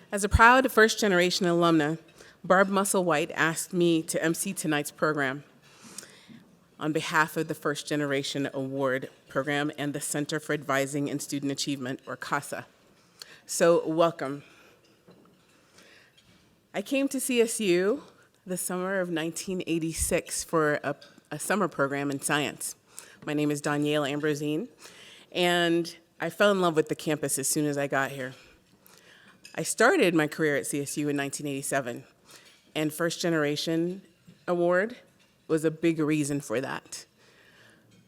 As a proud first-generation alumna, Barb Musselwhite asked me to MC tonight's program on behalf of the First Generation Award Program and the Center for Advising and Student Achievement, or CASA. So welcome. I came to CSU the summer of 1986 for a summer program in science. My name is Danielle Ambrosine, and I fell in love with the campus as soon as I got here. I started my career at CSU in 1987, and First Generation Award was a big reason for that.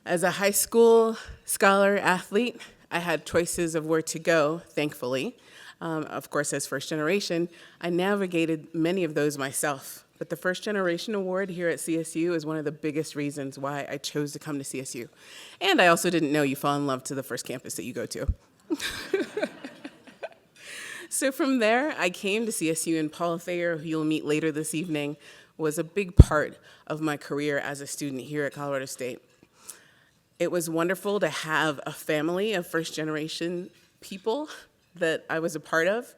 As a high school scholar athlete, I had choices of where to go, thankfully. Of course, as first generation, I navigated many of those myself. But the First Generation Award here at CSU is one of the biggest reasons why I chose to come to CSU. And I also didn't know you fall in love to the first campus that you go to. So from there, I came to CSU, and Paul Thayer, who you'll meet later this evening, was a big part of my career as a student here at Colorado State. It was wonderful to have a family of first-generation people that I was a part of,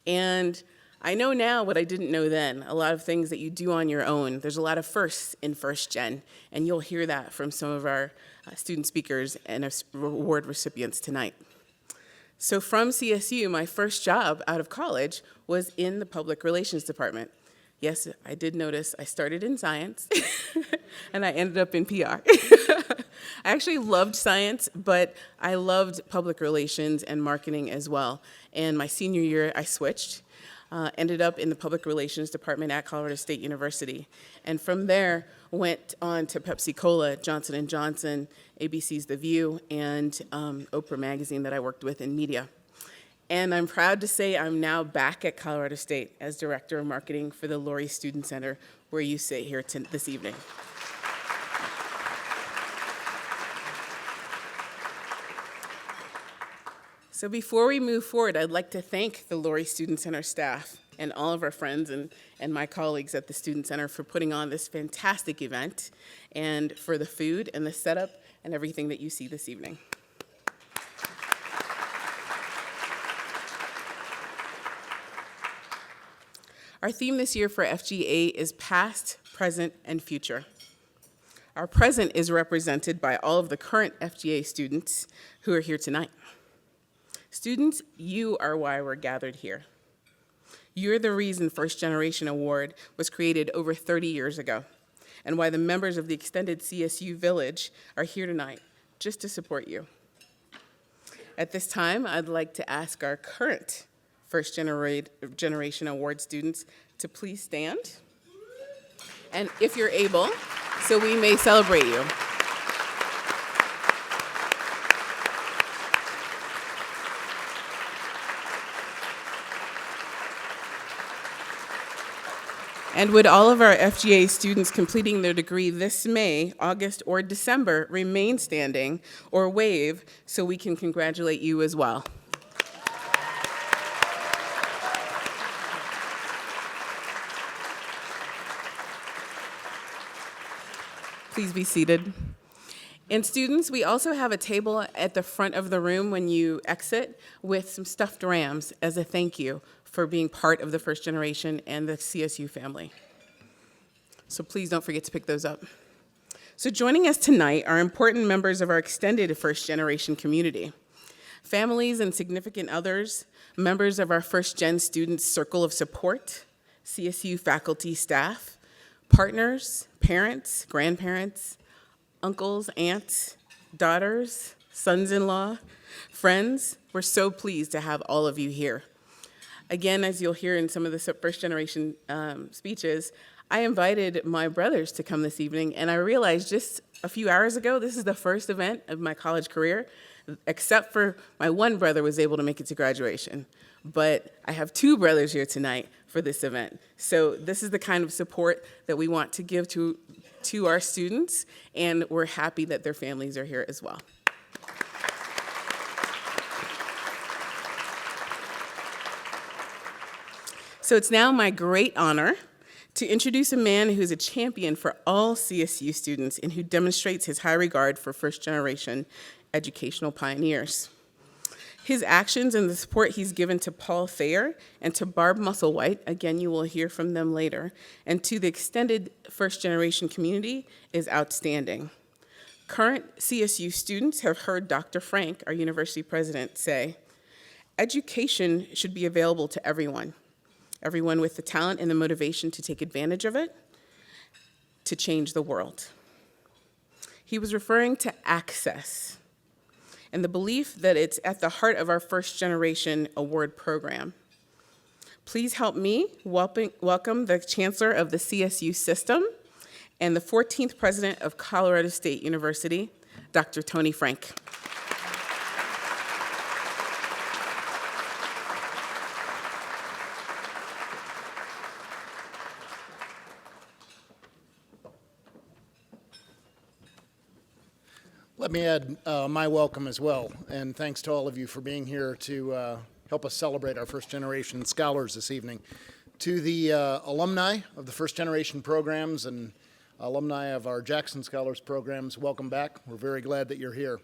and I know now what I didn't know then, a lot of things that you do on your own. There's a lot of firsts in first gen, and you'll hear that from some of our student speakers and award recipients tonight. So from CSU, my first job out of college was in the public relations department. Yes, I did notice I started in science, and I ended up in PR. I actually loved science, but I loved public relations and marketing as well. And my senior year, I switched, ended up in the public relations department at Colorado State University. And from there, went on to Pepsi-Cola, Johnson & Johnson, ABC's The View, and Oprah Magazine that I worked with in media. And I'm proud to say I'm now back at Colorado State as Director of Marketing for the Laurie Student Center, where you sit here this evening. So before we move forward, I'd like to thank the Laurie Student Center staff and all of our friends and my colleagues at the Student Center for putting on this fantastic event and for the food and the setup and everything that you see this evening. Our theme this year for FGA is past, present, and future. Our present is represented by all of the current FGA students who are here tonight. Students, you are why we're gathered here. You're the reason First Generation Award was created over 30 years ago, and why the members of the extended CSU Village are here tonight, just to support you. At this time, I'd like to ask our current First Generation Award students to please stand, and if you're able, so we may celebrate you. And would all of our FGA students completing their degree this May, August, or December remain standing or wave so we can congratulate you as well? Please be seated. And students, we also have a table at the front of the room when you exit with some stuffed rams as a thank you for being part of the First Generation and the CSU family. So please don't forget to pick those up. So joining us tonight are important members of our extended First Generation community, families and significant others, members of our First Gen Students Circle of Support, CSU faculty, staff, partners, parents, grandparents, uncles, aunts, daughters, sons-in-law, friends. We're so pleased to have all of you here. Again, as you'll hear in some of the First Generation speeches, I invited my brothers to come this evening, and I realized just a few hours ago, this is the first event of my college career, except for my one brother was able to make it to graduation. But I have two brothers here tonight for this event. So this is the kind of support that we want to give to our students, and we're happy that their families are here as well. So it's now my great honor to introduce a man who's a champion for all CSU students and who demonstrates his high regard for first-generation educational pioneers. His actions and the support he's given to Paul Thayer and to Barb Musselwhite, again, you will hear from them later, and to the extended first-generation community is outstanding. Current CSU students have heard Dr. Frank, our university president, say, education should be available to everyone with the talent and the motivation to take advantage of it, to change the world. He was referring to access and the belief that it's at the heart of our first generation award program. Please help me welcome the Chancellor of the CSU system and the 14th President of Colorado State University, Dr. Tony Frank. Let me add my welcome as well, and thanks to all of you for being here to help us celebrate our first-generation scholars this evening. To the alumni of the first-generation programs and alumni of our Jackson Scholars programs, welcome back. We're very glad that you're here.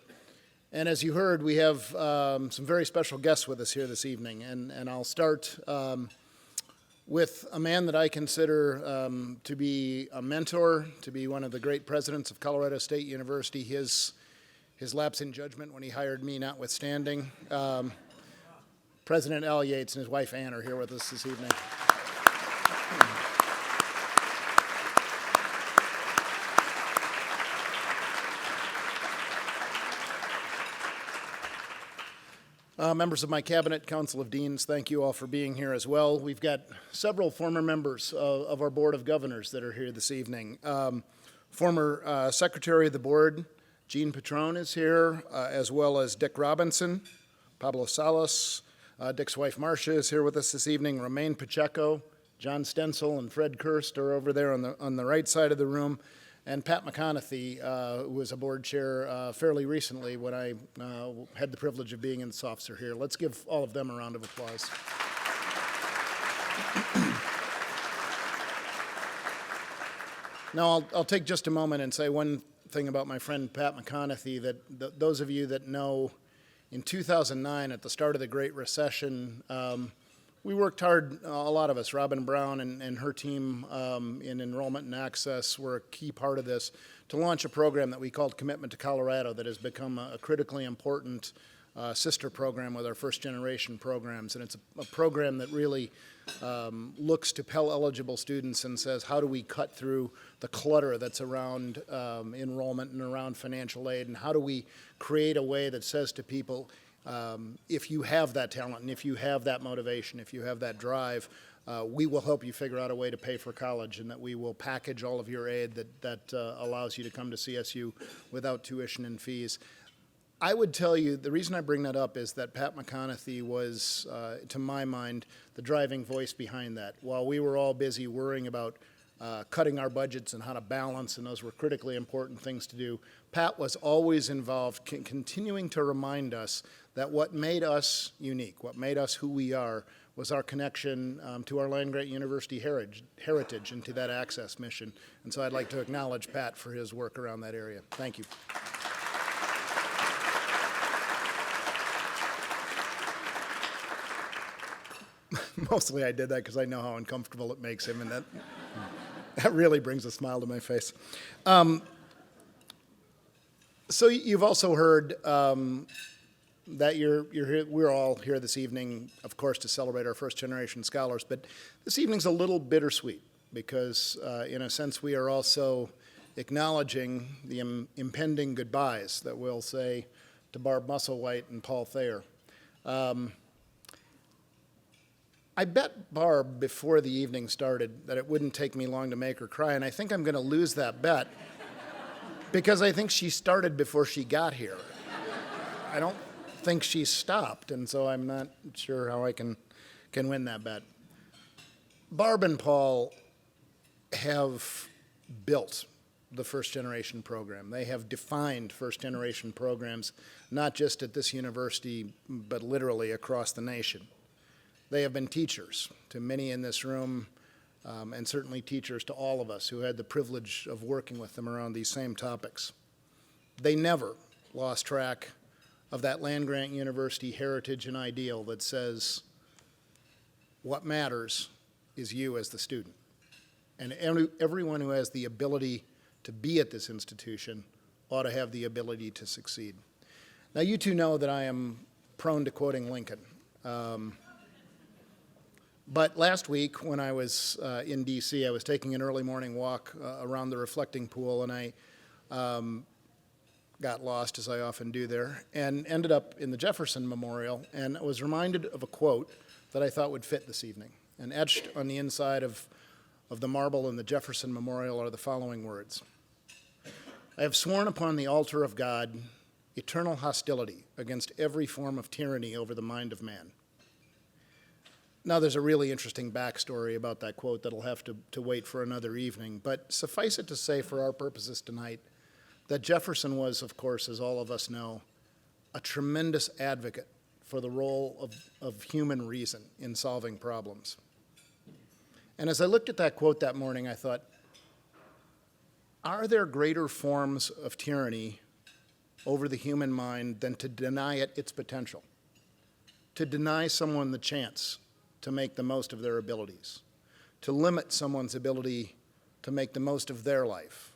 And as you heard, we have some very special guests with us here this evening, and I'll start with a man that I consider to be a mentor, to be one of the great presidents of Colorado State University. His lapse in judgment when he hired me notwithstanding. President Al Yates and his wife Ann are here with us this evening. Members of my cabinet, Council of Deans, thank you all for being here as well. We've got several former members of our Board of Governors that are here this evening. Former Secretary of the Board, Gene Petrone, is here, as well as Dick Robinson, Pablo Salas. Dick's wife, Marcia, is here with us this evening. Romaine Pacheco, John Stencil, and Fred Kirst are over there on the right side of the room. And Pat McConaughey, who was a board chair fairly recently when I had the privilege of being in this officer here. Let's give all of them a round of applause. Now, I'll take just a moment and say one thing about my friend Pat McConaughey, that those of you that know, in 2009, at the start of the Great Recession, we worked hard, a lot of us. Robin Brown and her team in enrollment and access were a key part of this, to launch a program that we called Commitment to Colorado that has become a critically important sister program with our first generation programs. And it's a program that really looks to Pell eligible students and says, how do we cut through the clutter that's around enrollment and around financial aid, and how do we create a way that says to people, if you have that talent and if you have that motivation, if you have that drive, we will help you figure out a way to pay for college, and that we will package all of your aid that allows you to come to CSU without tuition and fees. I would tell you, the reason I bring that up is that Pat McConaughey was, to my mind, the driving voice behind that. While we were all busy worrying about cutting our budgets and how to balance, and those were critically important things to do, Pat was always involved, continuing to remind us that what made us unique, what made us who we are, was our connection to our land-grant university heritage and to that access mission. And so I'd like to acknowledge Pat for his work around that area. Thank you. Mostly I did that because I know how uncomfortable it makes him, and that really brings a smile to my face. So you've also heard that you're here, we're all here this evening, of course, to celebrate our first generation scholars, but this evening's a little bittersweet because, in a sense, we are also acknowledging the impending goodbyes that we'll say to Barb Musselwhite and Paul Thayer. I bet Barb, before the evening started, that it wouldn't take me long to make her cry, and I think I'm going to lose that bet because I think she started before she got here. I don't think she stopped, and so I'm not sure how I can win that bet. Barb and Paul have built the first generation program. They have defined first generation programs, not just at this university, but literally across the nation. They have been teachers to many in this room, and certainly teachers to all of us who had the privilege of working with them around these same topics. They never lost track of that land-grant university heritage and ideal that says what matters is you as the student. And everyone who has the ability to be at this institution ought to have the ability to succeed. Now, you two know that I am prone to quoting Lincoln. But last week, when I was in D.C., I was taking an early morning walk around the reflecting pool, and I got lost, as I often do there, and ended up in the Jefferson Memorial, and I was reminded of a quote that I thought would fit this evening. And etched on the inside of the marble in the Jefferson Memorial are the following words: "I have sworn upon the altar of God eternal hostility against every form of tyranny over the mind of man." Now, there's a really interesting backstory about that quote that'll have to wait for another evening, but suffice it to say for our purposes tonight that Jefferson was, of course, as all of us know, a tremendous advocate for the role of human reason in solving problems. And as I looked at that quote that morning, I thought, are there greater forms of tyranny over the human mind than to deny it its potential? To deny someone the chance to make the most of their abilities, to limit someone's ability to make the most of their life,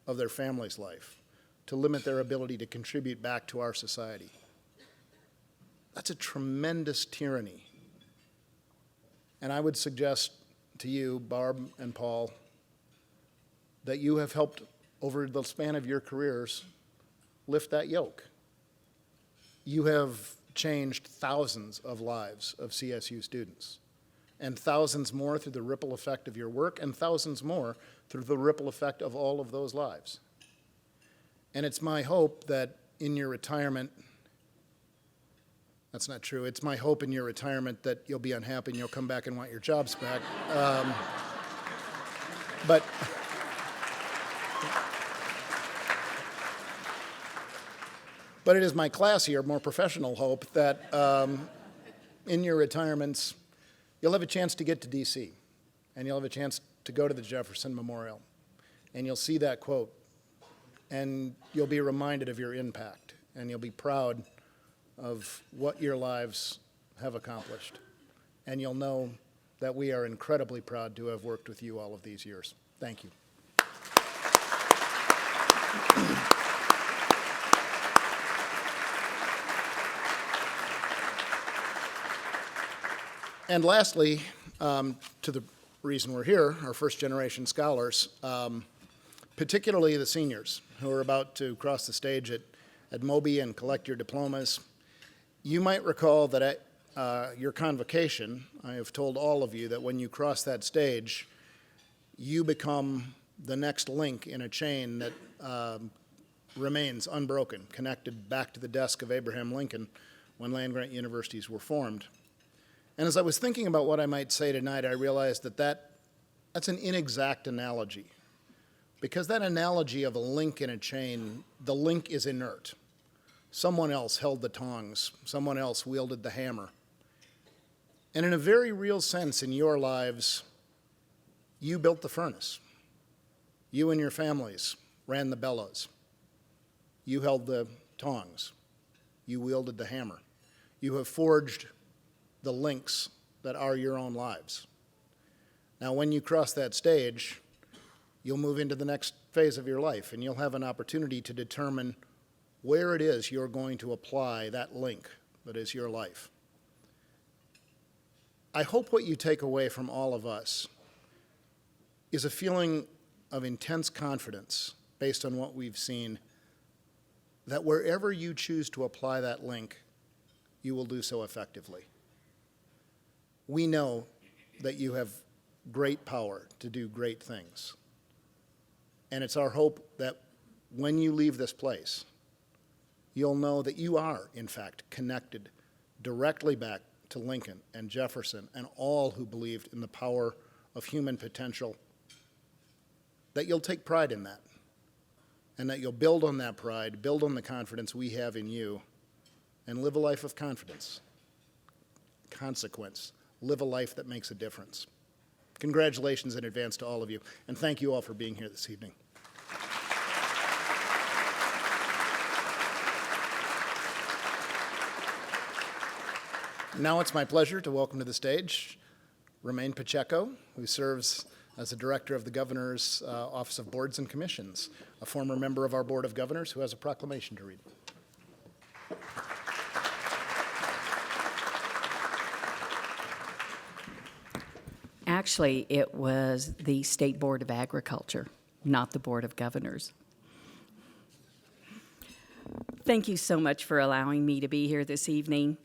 of their family's life, to limit their ability to contribute back to our society. That's a tremendous tyranny. And I would suggest to you, Barb and Paul, that you have helped, over the span of your careers, lift that yoke. You have changed thousands of lives of CSU students, and thousands more through the ripple effect of your work, and thousands more through the ripple effect of all of those lives. And it's my hope that in your retirement, that's not true, it's my hope in your retirement that you'll be unhappy and you'll come back and want your jobs back. But it is my classier, more professional hope that in your retirements, you'll have a chance to get to D.C., and you'll have a chance to go to the Jefferson Memorial, and you'll see that quote, and you'll be reminded of your impact, and you'll be proud of what your lives have accomplished. And you'll know that we are incredibly proud to have worked with you all of these years. Thank you. And lastly, to the reason we're here, our first-generation scholars, particularly the seniors who are about to cross the stage at Moby and collect your diplomas. You might recall that at your convocation, I have told all of you that when you cross that stage, you become the next link in a chain that remains unbroken, connected back to the desk of Abraham Lincoln when land-grant universities were formed. And as I was thinking about what I might say tonight, I realized that that's an inexact analogy. Because that analogy of a link in a chain, the link is inert. Someone else held the tongs. Someone else wielded the hammer. And in a very real sense in your lives, you built the furnace. You and your families ran the bellows. You held the tongs. You wielded the hammer. You have forged the links that are your own lives. Now, when you cross that stage, you'll move into the next phase of your life, and you'll have an opportunity to determine where it is you're going to apply that link that is your life. I hope what you take away from all of us is a feeling of intense confidence based on what we've seen, that wherever you choose to apply that link, you will do so effectively. We know that you have great power to do great things. And it's our hope that when you leave this place, you'll know that you are, in fact, connected directly back to Lincoln and Jefferson and all who believed in the power of human potential, that you'll take pride in that, and that you'll build on that pride, build on the confidence we have in you, and live a life of confidence, consequence, live a life that makes a difference. Congratulations in advance to all of you, and thank you all for being here this evening. Now it's my pleasure to welcome to the stage Romaine Pacheco, who serves as the director of the Governor's Office of Boards and Commissions, a former member of our Board of Governors who has a proclamation to read. Actually, it was the State Board of Agriculture, not the Board of Governors. Thank you so much for allowing me to be here this evening.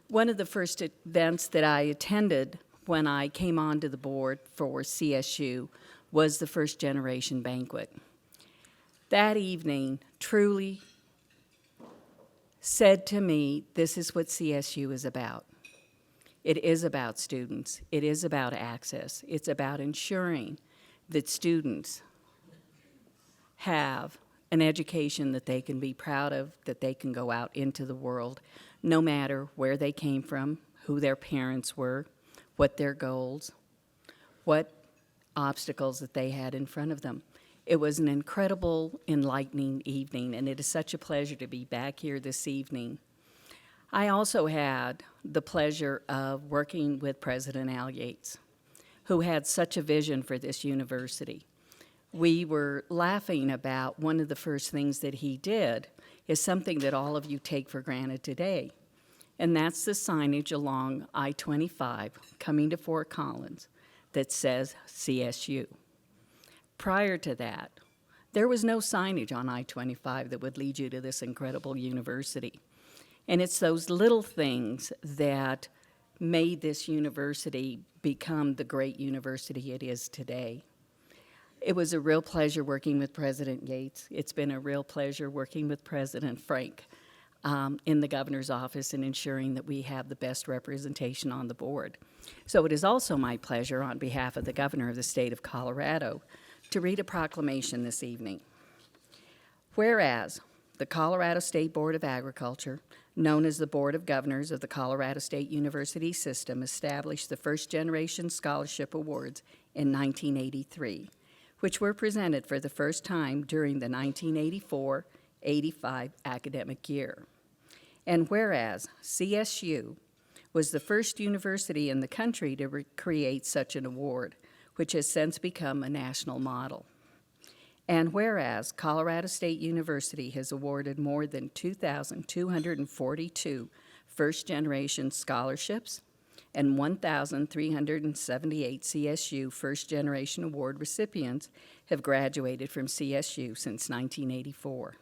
One of the first events that I attended when I came onto the board for CSU was the First Generation Banquet. That evening truly said to me, this is what CSU is about. It is about students. It is about access. It's about ensuring that students have an education that they can be proud of, that they can go out into the world, no matter where they came from, who their parents were, what their goals, what obstacles that they had in front of them. It was an incredible, enlightening evening, and it is such a pleasure to be back here this evening. I also had the pleasure of working with President Al Yates, who had such a vision for this university. We were laughing about one of the first things that he did is something that all of you take for granted today, and that's the signage along I-25 coming to Fort Collins that says CSU. Prior to that, there was no signage on I-25 that would lead you to this incredible university. And it's those little things that made this university become the great university it is today. It was a real pleasure working with President Yates. It's been a real pleasure working with President Frank in the governor's office and ensuring that we have the best representation on the board. So it is also my pleasure on behalf of the governor of the state of Colorado to read a proclamation this evening. Whereas the Colorado State Board of Agriculture, known as the Board of Governors of the Colorado State University System, established the First Generation Scholarship Awards in 1983, which were presented for the first time during the 1984-85 academic year. And whereas CSU was the first university in the country to create such an award, which has since become a national model. And whereas Colorado State University has awarded more than 2,242 first-generation scholarships and 1,378 CSU first-generation award recipients have graduated from CSU since 1984.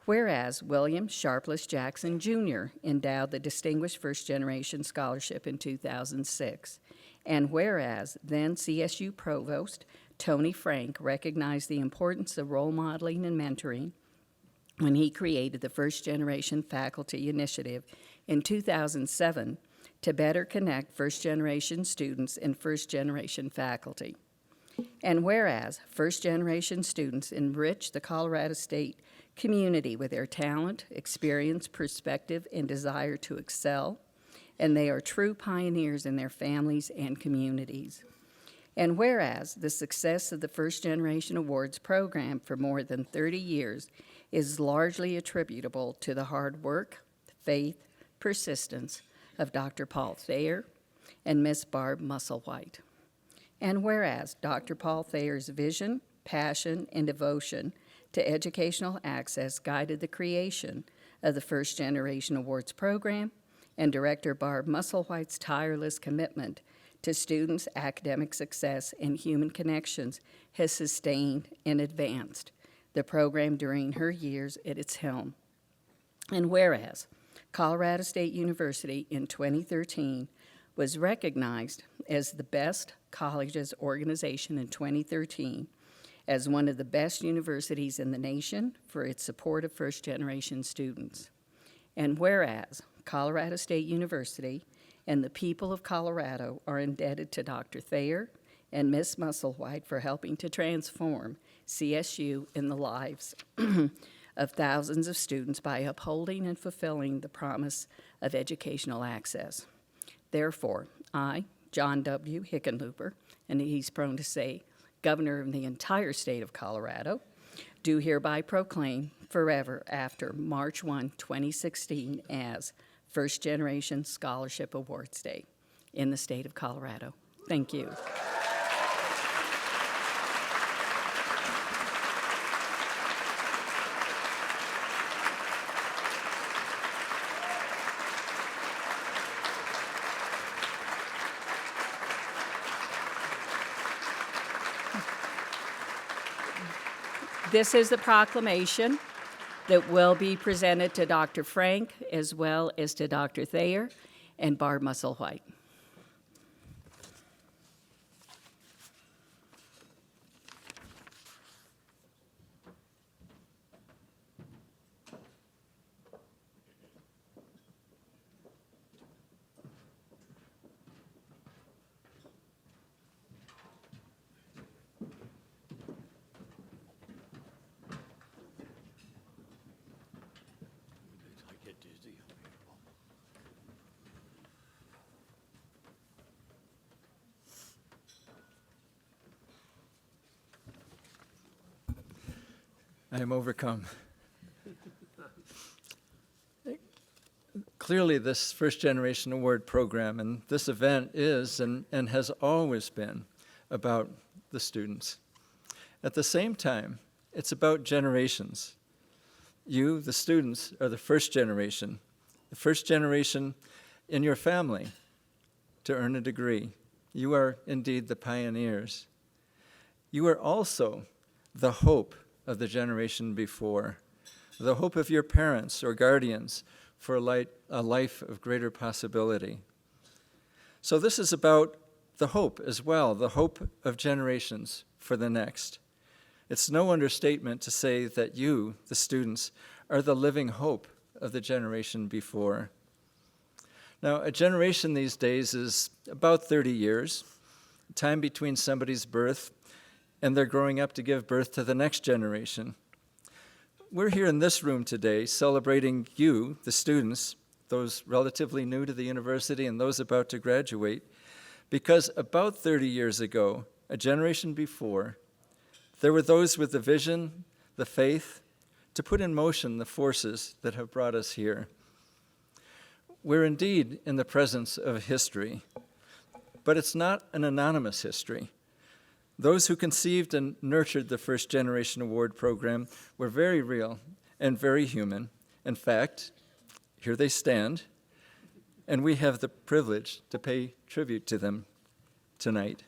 Whereas William Sharpless Jackson, Jr. endowed the Distinguished First-Generation Scholarship in 2006, and whereas then CSU Provost Tony Frank recognized the importance of role modeling and mentoring when he created the First Generation Faculty Initiative in 2007 to better connect first-generation students and first-generation faculty. And whereas first-generation students enrich the Colorado State community with their talent, experience, perspective, and desire to excel, and they are true pioneers in their families and communities. And whereas the success of the First Generation Awards program for more than 30 years is largely attributable to the hard work, faith, persistence of Dr. Paul Thayer and Miss Barb Musselwhite. And whereas Dr. Paul Thayer's vision, passion, and devotion to educational access guided the creation of the First Generation Awards program, and Director Barb Musselwhite's tireless commitment to students' academic success and human connections has sustained and advanced the program during her years at its helm. And whereas Colorado State University in 2013 was recognized as the best colleges organization in 2013 as one of the best universities in the nation for its support of first-generation students. And whereas Colorado State University and the people of Colorado are indebted to Dr. Thayer and Ms. Musselwhite for helping to transform CSU in the lives of thousands of students by upholding and fulfilling the promise of educational access. Therefore, I, John W. Hickenlooper, and he's prone to say, Governor of the entire state of Colorado, do hereby proclaim forever after March 1, 2016 as First Generation Scholarship Awards Day in the state of Colorado. Thank you. This is the proclamation that will be presented to Dr. Frank as well as to Dr. Thayer and Barb Musselwhite. I am overcome. Clearly, this First Generation Award program and this event is and has always been about the students. At the same time, it's about generations. You, the students, are the first generation in your family to earn a degree. You are indeed the pioneers. You are also the hope of the generation before, the hope of your parents or guardians for a life of greater possibility. So this is about the hope as well, the hope of generations for the next. It's no understatement to say that you, the students, are the living hope of the generation before. Now, a generation these days is about 30 years, time between somebody's birth and they're growing up to give birth to the next generation. We're here in this room today celebrating you, the students, those relatively new to the university and those about to graduate, because about 30 years ago, a generation before, there were those with the vision, the faith, to put in motion the forces that have brought us here. We're indeed in the presence of history, but it's not an anonymous history. Those who conceived and nurtured the First Generation Award program were very real and very human. In fact, here they stand, and we have the privilege to pay tribute to them tonight.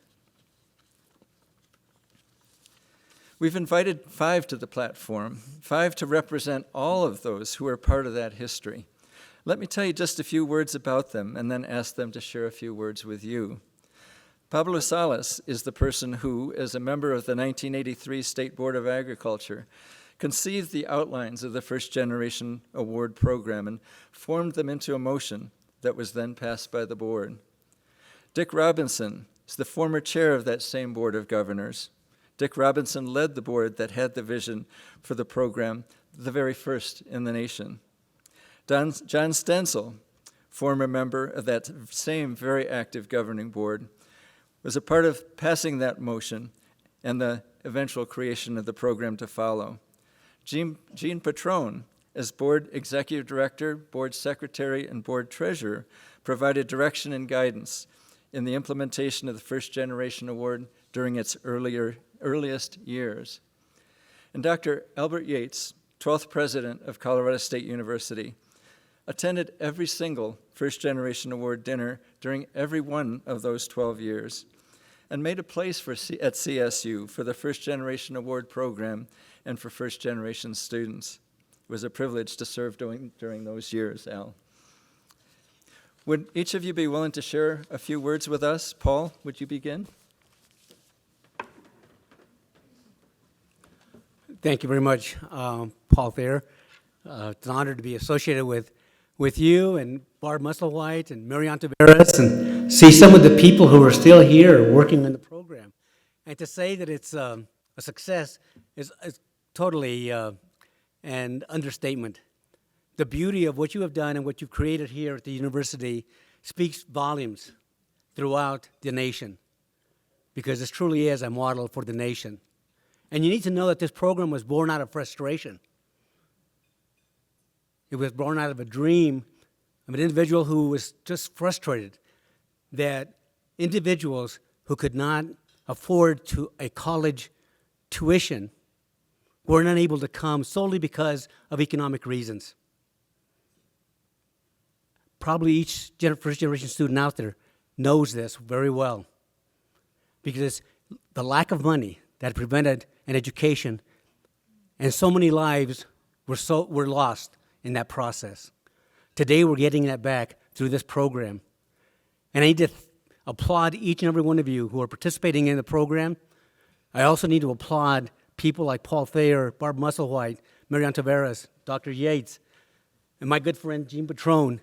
We've invited 5 to the platform, 5 to represent all of those who are part of that history. Let me tell you just a few words about them and then ask them to share a few words with you. Pablo Salas is the person who, as a member of the 1983 State Board of Agriculture, conceived the outlines of the First Generation Award program and formed them into a motion that was then passed by the board. Dick Robinson is the former chair of that same Board of Governors. Dick Robinson led the board that had the vision for the program, the very first in the nation. John Stenzel, former member of that same very active governing board, was a part of passing that motion and the eventual creation of the program to follow. Jean Petrone, as board executive director, board secretary, and board treasurer, provided direction and guidance in the implementation of the First Generation Award during its earliest years. And Dr. Albert Yates, 12th president of Colorado State University, attended every single First Generation Award dinner during every one of those 12 years, and made a place at CSU for the First Generation Award program and for First Generation students. It was a privilege to serve during those years, Al. Would each of you be willing to share a few words with us? Paul, would you begin? Thank you very much, Paul Thayer. It's an honor to be associated with you and Barb Musselwhite and Marianne Taveras and see some of the people who are still here working on the program. And to say that it's a success is totally an understatement. The beauty of what you have done and what you've created here at the university speaks volumes throughout the nation, because this truly is a model for the nation. And you need to know that this program was born out of frustration. It was born out of a dream I'm an individual who was just frustrated that individuals who could not afford a college tuition were not able to come solely because of economic reasons. Probably each first-generation student out there knows this very well, because the lack of money that prevented an education, and so many lives were lost in that process. Today, we're getting that back through this program. And I need to applaud each and every one of you who are participating in the program. I also need to applaud people like Paul Thayer, Barb Musselwhite, Marianne Taveras, Dr. Yates, and my good friend Gene Petrone.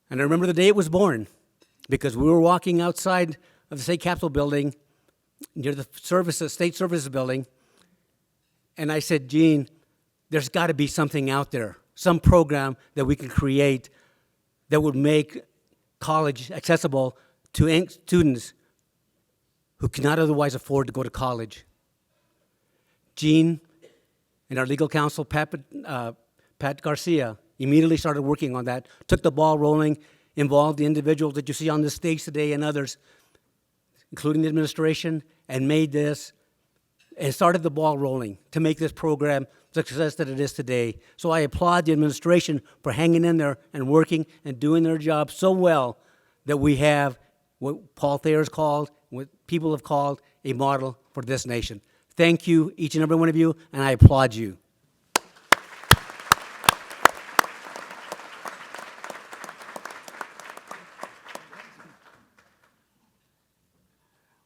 And I remember the day it was born, because we were walking outside of the state capitol building near the state services building, and I said, Gene, there's got to be something out there, some program that we can create that would make college accessible to students who cannot otherwise afford to go to college. Gene and our legal counsel, Pat Garcia, immediately started working on that, took the ball rolling, involved the individuals that you see on this stage today and others, including the administration, and made this, and started the ball rolling to make this program the success that it is today. So I applaud the administration for hanging in there and working and doing their job so well that we have what Paul Thayer's called, what people have called, a model for this nation. Thank you, each and every one of you, and I applaud you.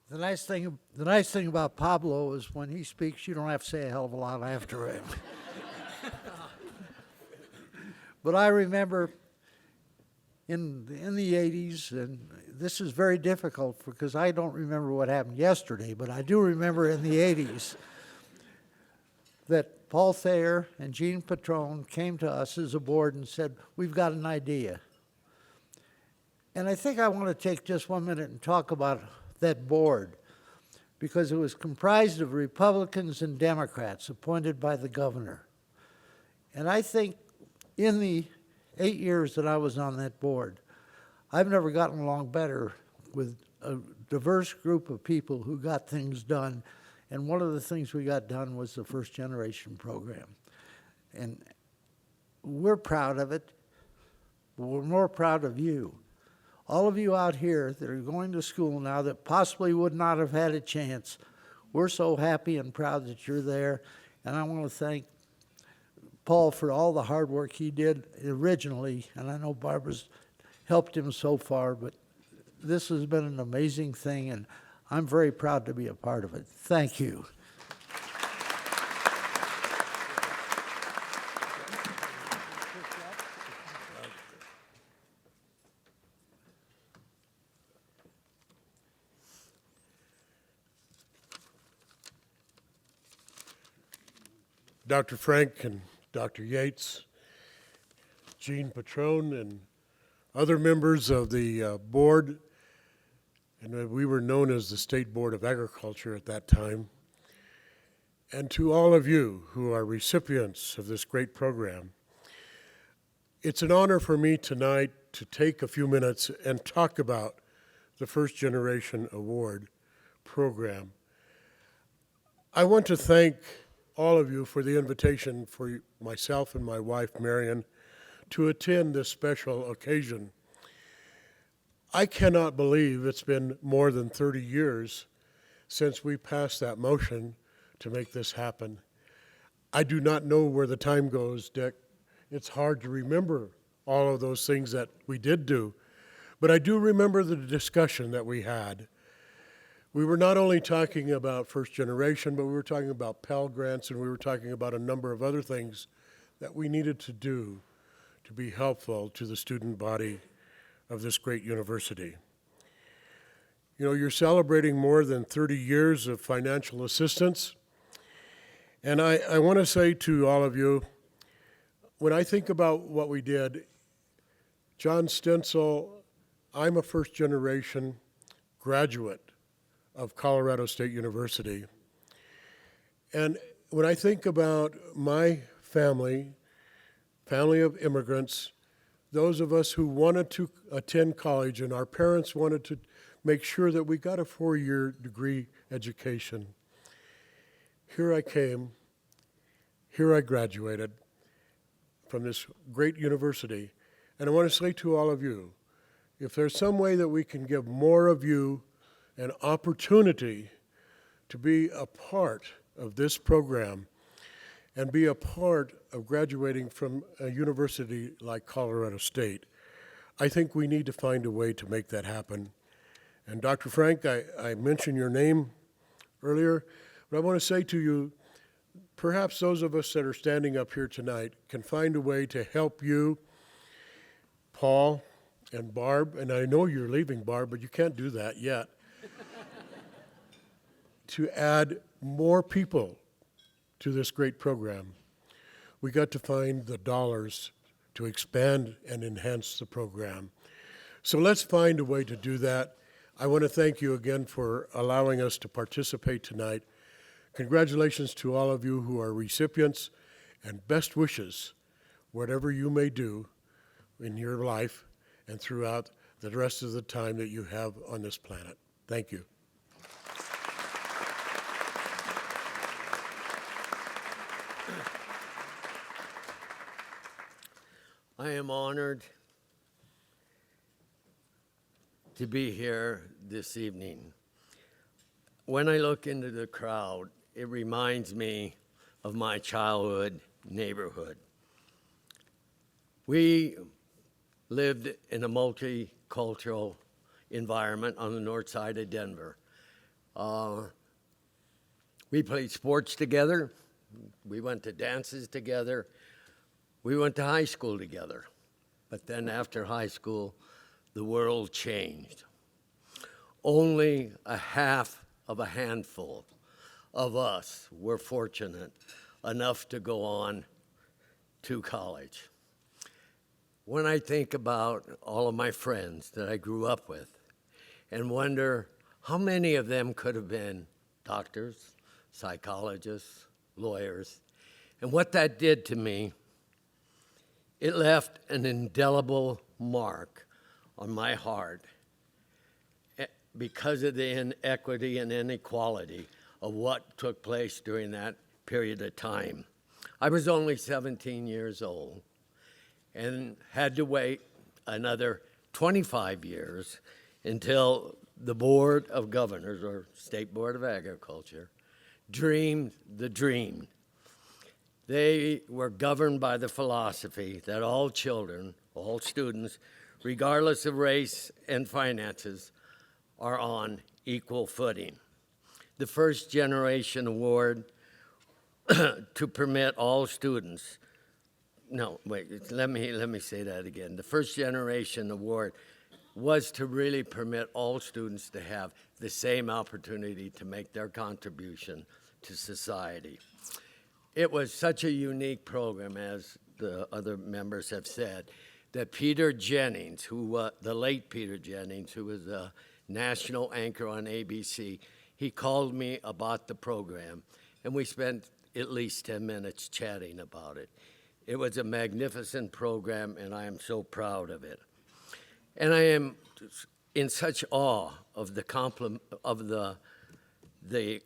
The nice thing about Pablo is when he speaks, you don't have to say a hell of a lot after him. But I remember in the 80s, and this is very difficult because I don't remember what happened yesterday, but I do remember in the 80s that Paul Thayer and Gene Petrone came to us as a board and said, we've got an idea. And I think I want to take just 1 minute and talk about that board, because it was comprised of Republicans and Democrats appointed by the governor. And I think in the 8 years that I was on that board, I've never gotten along better with a diverse group of people who got things done. And one of the things we got done was the First Generation program. And we're proud of it, but we're more proud of you. All of you out here that are going to school now that possibly would not have had a chance, we're so happy and proud that you're there. And I want to thank Paul for all the hard work he did originally, and I know Barbara's helped him so far, but this has been an amazing thing, and I'm very proud to be a part of it. Thank you. Dr. Frank and Dr. Yates, Gene Petrone, and other members of the board, and we were known as the State Board of Agriculture at that time, and to all of you who are recipients of this great program. It's an honor for me tonight to take a few minutes and talk about the First Generation Award program. I want to thank all of you for the invitation for myself and my wife, Marion, to attend this special occasion. I cannot believe it's been more than 30 years since we passed that motion to make this happen. I do not know where the time goes, Dick. It's hard to remember all of those things that we did do, but I do remember the discussion that we had. We were not only talking about First Generation, but we were talking about Pell Grants, and we were talking about a number of other things that we needed to do to be helpful to the student body of this great university. You know, you're celebrating more than 30 years of financial assistance, and I want to say to all of you, when I think about what we did, John Stencil, I'm a First Generation graduate of Colorado State University. And when I think about my family of immigrants, those of us who wanted to attend college and our parents wanted to make sure that we got a 4-year degree education. Here I came, here I graduated from this great university, and I want to say to all of you, if there's some way that we can give more of you an opportunity to be a part of this program and be a part of graduating from a university like Colorado State, I think we need to find a way to make that happen. And Dr. Frank, I mentioned your name earlier, but I want to say to you, perhaps those of us that are standing up here tonight can find a way to help you, Paul and Barb, and I know you're leaving, Barb, but you can't do that yet, to add more people to this great program. We got to find the dollars to expand and enhance the program. So let's find a way to do that. I want to thank you again for allowing us to participate tonight. Congratulations to all of you who are recipients, and best wishes, whatever you may do in your life and throughout the rest of the time that you have on this planet. Thank you. I am honored to be here this evening. When I look into the crowd, it reminds me of my childhood neighborhood. We lived in a multicultural environment on the north side of Denver. We played sports together. We went to dances together. We went to high school together. But then after high school, the world changed. Only a half of a handful of us were fortunate enough to go on to college. When I think about all of my friends that I grew up with and wonder how many of them could have been doctors, psychologists, lawyers, and what that did to me, it left an indelible mark on my heart because of the inequity and inequality of what took place during that period of time. I was only 17 years old and had to wait another 25 years until the Board of Governors, or State Board of Agriculture, dreamed the dream. They were governed by the philosophy that all children, all students, regardless of race and finances, are on equal footing. The First Generation Award to permit all students, let me say that again. The First Generation Award was to really permit all students to have the same opportunity to make their contribution to society. It was such a unique program, as the other members have said, that Peter Jennings, the late Peter Jennings, who was a national anchor on ABC, he called me about the program, and we spent at least 10 minutes chatting about it. It was a magnificent program, and I am so proud of it. And I am in such awe of the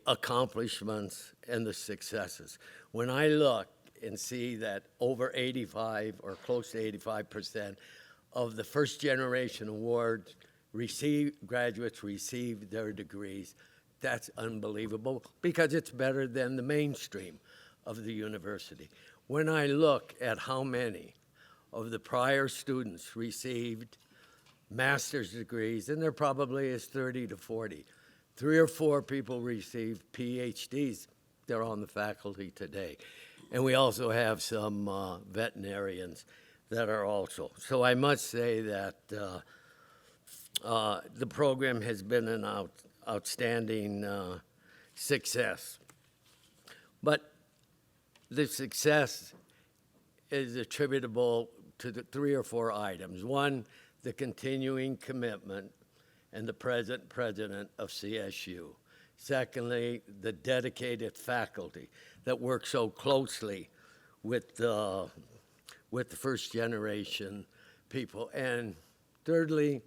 accomplishments and the successes. When I look and see that over 85 or close to 85% of the First Generation Awards graduates receive their degrees, that's unbelievable because it's better than the mainstream of the university. When I look at how many of the prior students received master's degrees, and there probably is 30 to 40, 3 or 4 people received PhDs. They're on the faculty today. And we also have some veterinarians that are also. So I must say that the program has been an outstanding success. But the success is attributable to the 3 or 4 items. One, the continuing commitment and the present president of CSU. Secondly, the dedicated faculty that work so closely with the first generation people. And thirdly,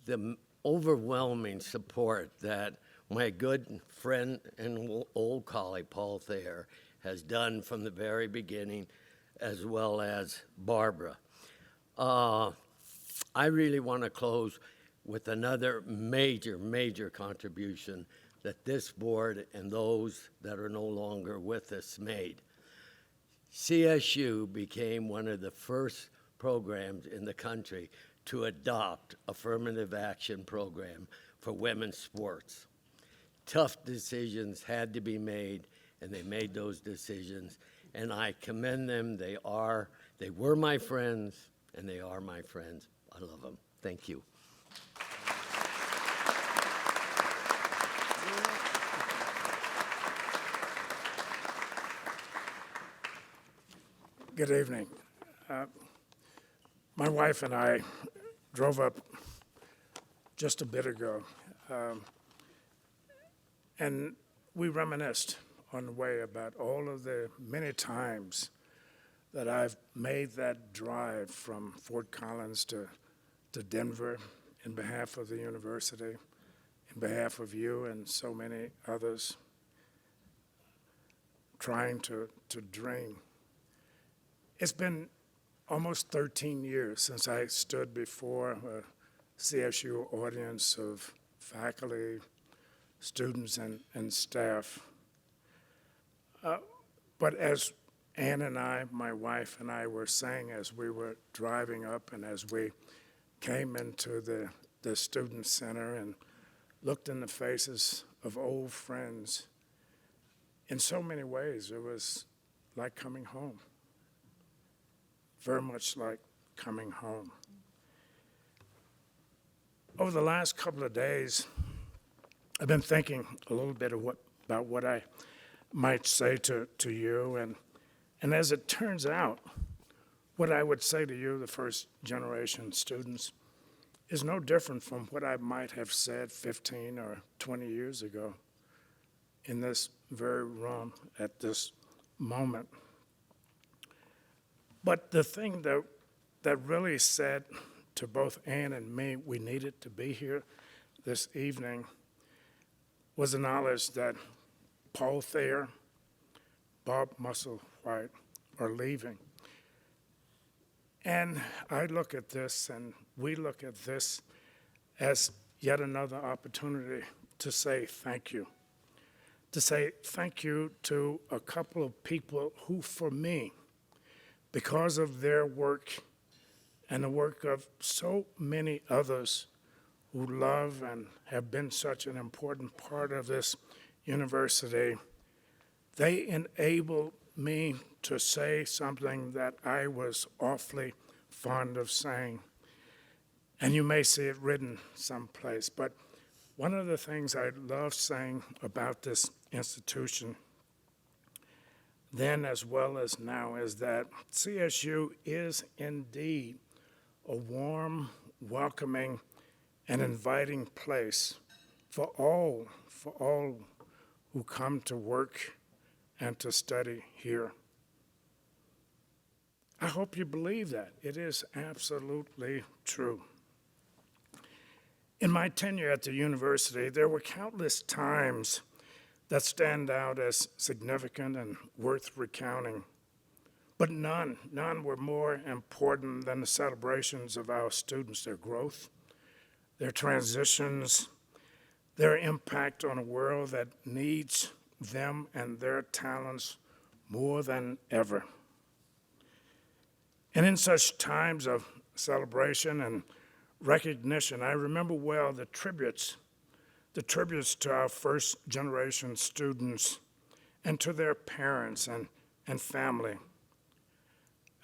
the overwhelming support that my good friend and old colleague, Paul Thayer, has done from the very beginning, as well as Barbara. I really want to close with another major contribution that this board and those that are no longer with us made. CSU became one of the first programs in the country to adopt affirmative action program for women's sports. Tough decisions had to be made, and they made those decisions, and I commend them. They were my friends, and they are my friends. I love them. Thank you. Good evening. My wife and I drove up just a bit ago, and we reminisced on the way about all of the many times that I've made that drive from Fort Collins to Denver in behalf of the university, in behalf of you and so many others, trying to dream. It's been almost 13 years since I stood before a CSU audience of faculty, students, and staff. But as Ann and I, my wife and I, were saying as we were driving up and as we came into the student center and looked in the faces of old friends, in so many ways it was like coming home. Very much like coming home. Over the last couple of days, I've been thinking a little bit about what I might say to you, and as it turns out, what I would say to you, the first generation students, is no different from what I might have said 15 or 20 years ago in this very room at this moment. But the thing that really said to both Ann and me we needed to be here this evening was the knowledge that Paul Thayer, Bob Musselwhite are leaving. And I look at this, and we look at this as yet another opportunity to say thank you. To say thank you to a couple of people who, for me, because of their work and the work of so many others who love and have been such an important part of this university, they enable me to say something that I was awfully fond of saying. And you may see it written someplace, but one of the things I love saying about this institution then as well as now is that CSU is indeed a warm, welcoming, and inviting place for all who come to work and to study here. I hope you believe that. It is absolutely true. In my tenure at the university, there were countless times that stand out as significant and worth recounting. But none were more important than the celebrations of our students, their growth, their transitions, their impact on a world that needs them and their talents more than ever. And in such times of celebration and recognition, I remember well the tributes to our first generation students and to their parents and family.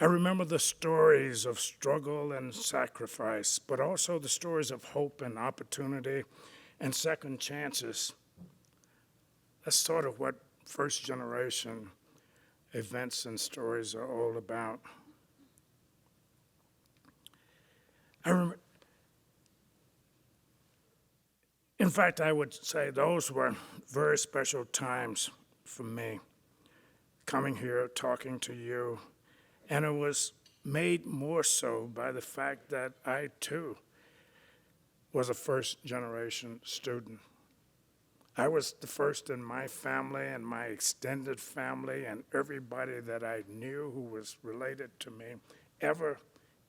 I remember the stories of struggle and sacrifice, but also the stories of hope and opportunity and second chances. That's sort of what first generation events and stories are all about. In fact, I would say those were very special times for me, coming here, talking to you, and it was made more so by the fact that I, too, was a first-generation student. I was the first in my family and my extended family and everybody that I knew who was related to me ever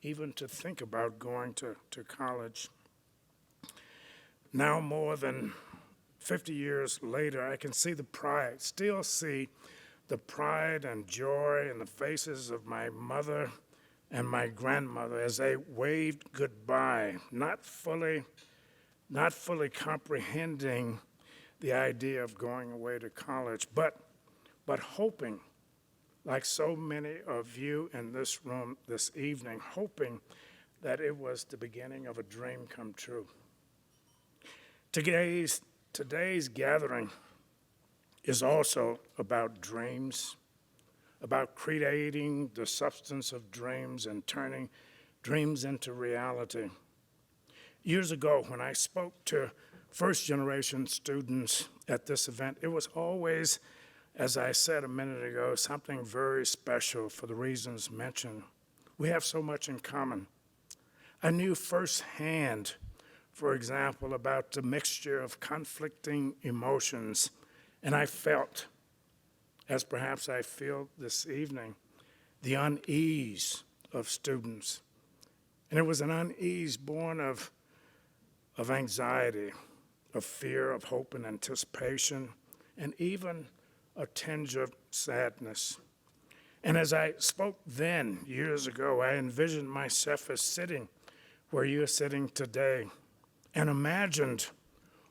even to think about going to college. Now, more than 50 years later, I can see the pride, still see the pride and joy in the faces of my mother and my grandmother as they waved goodbye, not fully comprehending the idea of going away to college, but hoping, like so many of you in this room this evening, hoping that it was the beginning of a dream come true. Today's gathering is also about dreams, about creating the substance of dreams and turning dreams into reality. Years ago, when I spoke to first-generation students at this event, it was always, as I said a minute ago, something very special for the reasons mentioned. We have so much in common. I knew firsthand, for example, about the mixture of conflicting emotions, and I felt, as perhaps I feel this evening, the unease of students. And it was an unease born of anxiety, of fear, of hope and anticipation, and even a tinge of sadness. And as I spoke then, years ago, I envisioned myself as sitting where you are sitting today and imagined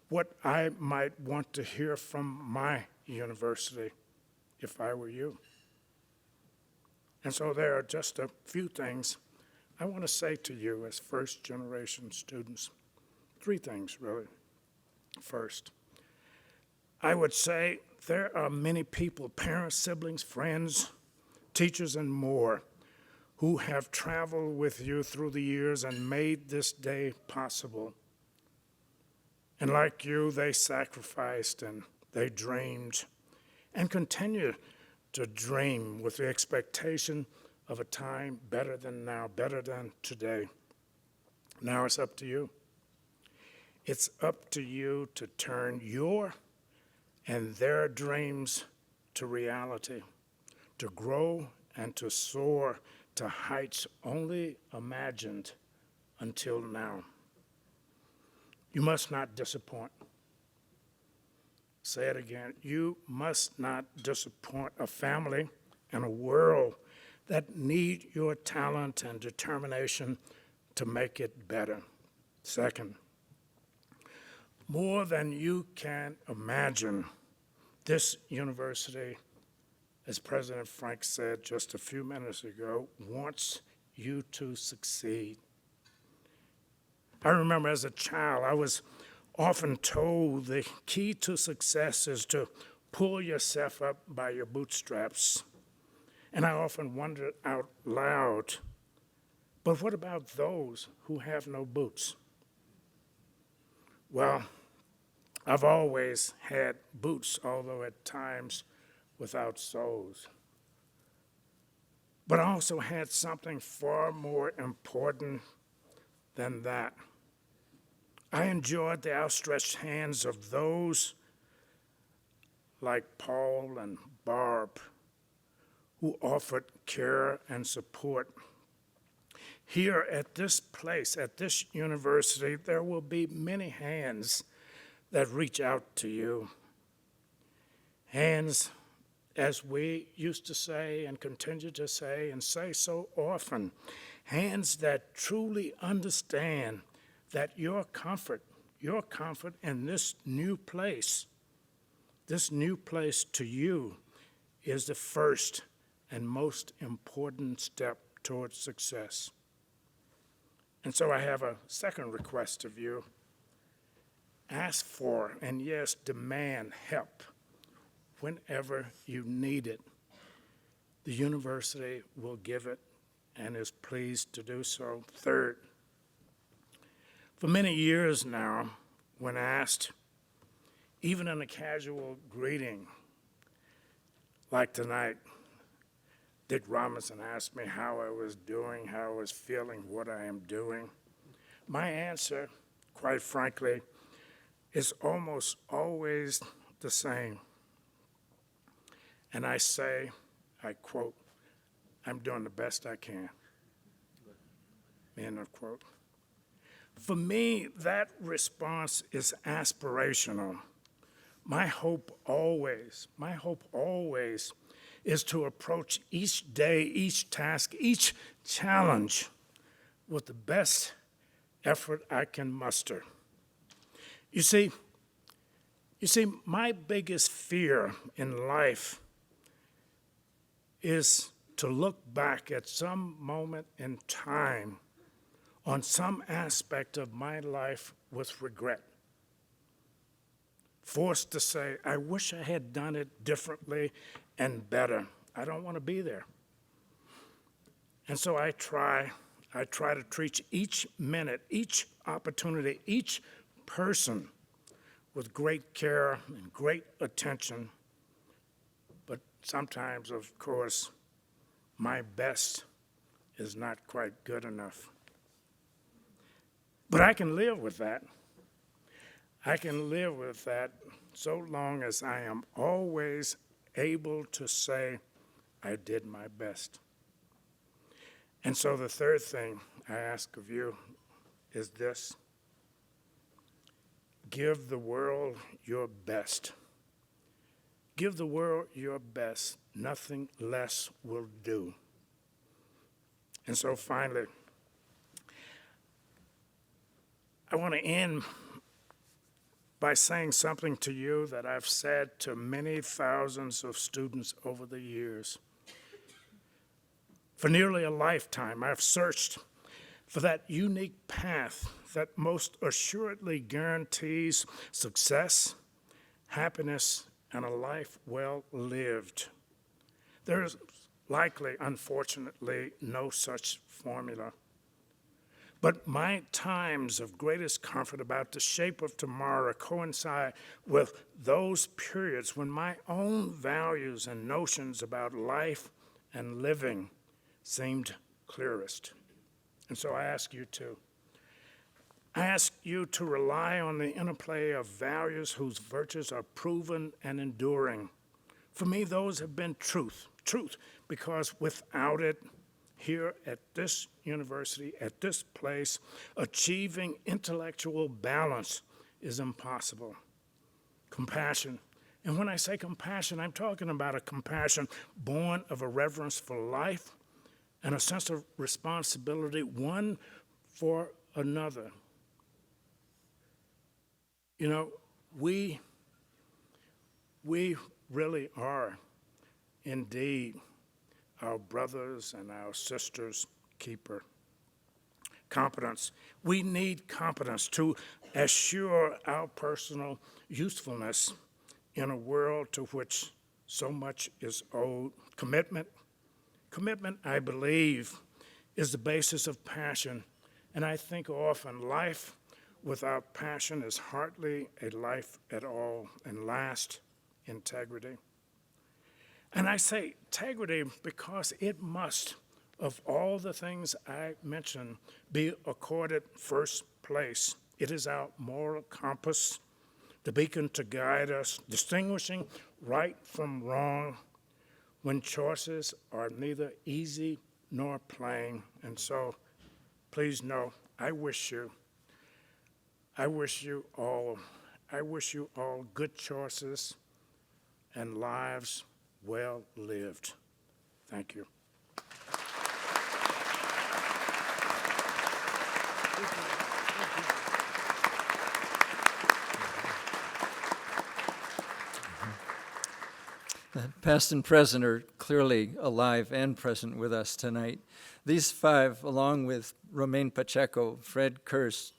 what I might want to hear from my university if I were you. And so there are just a few things I want to say to you as first-generation students. 3 things, really. First, I would say there are many people, parents, siblings, friends, teachers, and more, who have traveled with you through the years and made this day possible. And like you, they sacrificed and they dreamed and continue to dream with the expectation of a time better than now, better than today. Now it's up to you. It's up to you to turn your and their dreams to reality, to grow and to soar to heights only imagined until now. You must not disappoint. Say it again. You must not disappoint a family and a world that need your talent and determination to make it better. Second, more than you can imagine, this university, as President Frank said just a few minutes ago, wants you to succeed. I remember as a child, I was often told the key to success is to pull yourself up by your bootstraps. And I often wondered out loud, but what about those who have no boots? Well, I've always had boots, although at times without soles. But I also had something far more important than that. I enjoyed the outstretched hands of those like Paul and Barb who offered care and support. Here at this place, at this university, there will be many hands that reach out to you. Hands, as we used to say and continue to say and say so often, hands that truly understand that your comfort in this new place to you is the first and most important step towards success. And so I have a second request of you. Ask for, and yes, demand help whenever you need it. The university will give it and is pleased to do so. Third, for many years now, when asked, even in a casual greeting like tonight, Dick Robinson asked me how I was doing, how I was feeling, what I am doing. My answer, quite frankly, is almost always the same. And I say, I quote, "I'm doing the best I can." End of quote. For me, that response is aspirational. My hope always is to approach each day, each task, each challenge with the best effort I can muster. You see, my biggest fear in life is to look back at some moment in time on some aspect of my life with regret. Forced to say, I wish I had done it differently and better. I don't want to be there. And so I try to treat each minute, each opportunity, each person with great care and great attention. But sometimes, of course, my best is not quite good enough. But I can live with that. I can live with that so long as I am always able to say, I did my best. And so the third thing I ask of you is this: give the world your best. Give the world your best. Nothing less will do. And so finally, I want to end by saying something to you that I've said to many thousands of students over the years. For nearly a lifetime, I've searched for that unique path that most assuredly guarantees success, happiness, and a life well lived. There is likely, unfortunately, no such formula. But my times of greatest comfort about the shape of tomorrow coincide with those periods when my own values and notions about life and living seemed clearest. And so I ask you to rely on the interplay of values whose virtues are proven and enduring. For me, those have been truth, because without it, here at this university, at this place, achieving intellectual balance is impossible. Compassion. And when I say compassion, I'm talking about a compassion born of a reverence for life and a sense of responsibility, one for another. You know, we really are indeed our brothers and our sisters' keeper. Competence. We need competence to assure our personal usefulness in a world to which so much is owed. Commitment. Commitment, I believe, is the basis of passion. And I think often life without passion is hardly a life at all. And last, integrity. And I say integrity because it must, of all the things I mentioned, be accorded first place. It is our moral compass, the beacon to guide us, distinguishing right from wrong when choices are neither easy nor plain. And so, please know, I wish you all good choices and lives well lived. Thank you. Past and present are clearly alive and present with us tonight. These five, along with Romaine Pacheco, Fred Kirst,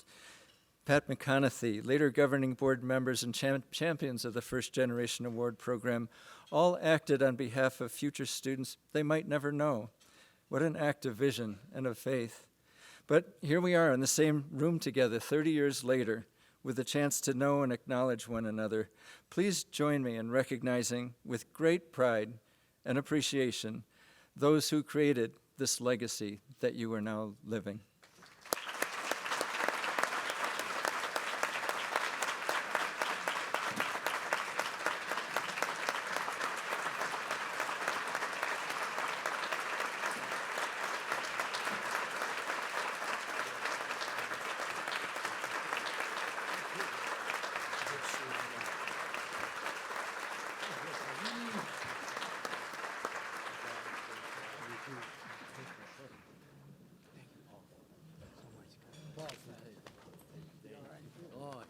Pat McConaughey, later governing board members and champions of the First Generation Award program, all acted on behalf of future students they might never know. What an act of vision and of faith. But here we are in the same room together 30 years later with the chance to know and acknowledge one another. Please join me in recognizing with great pride and appreciation those who created this legacy that you are now living. Oh.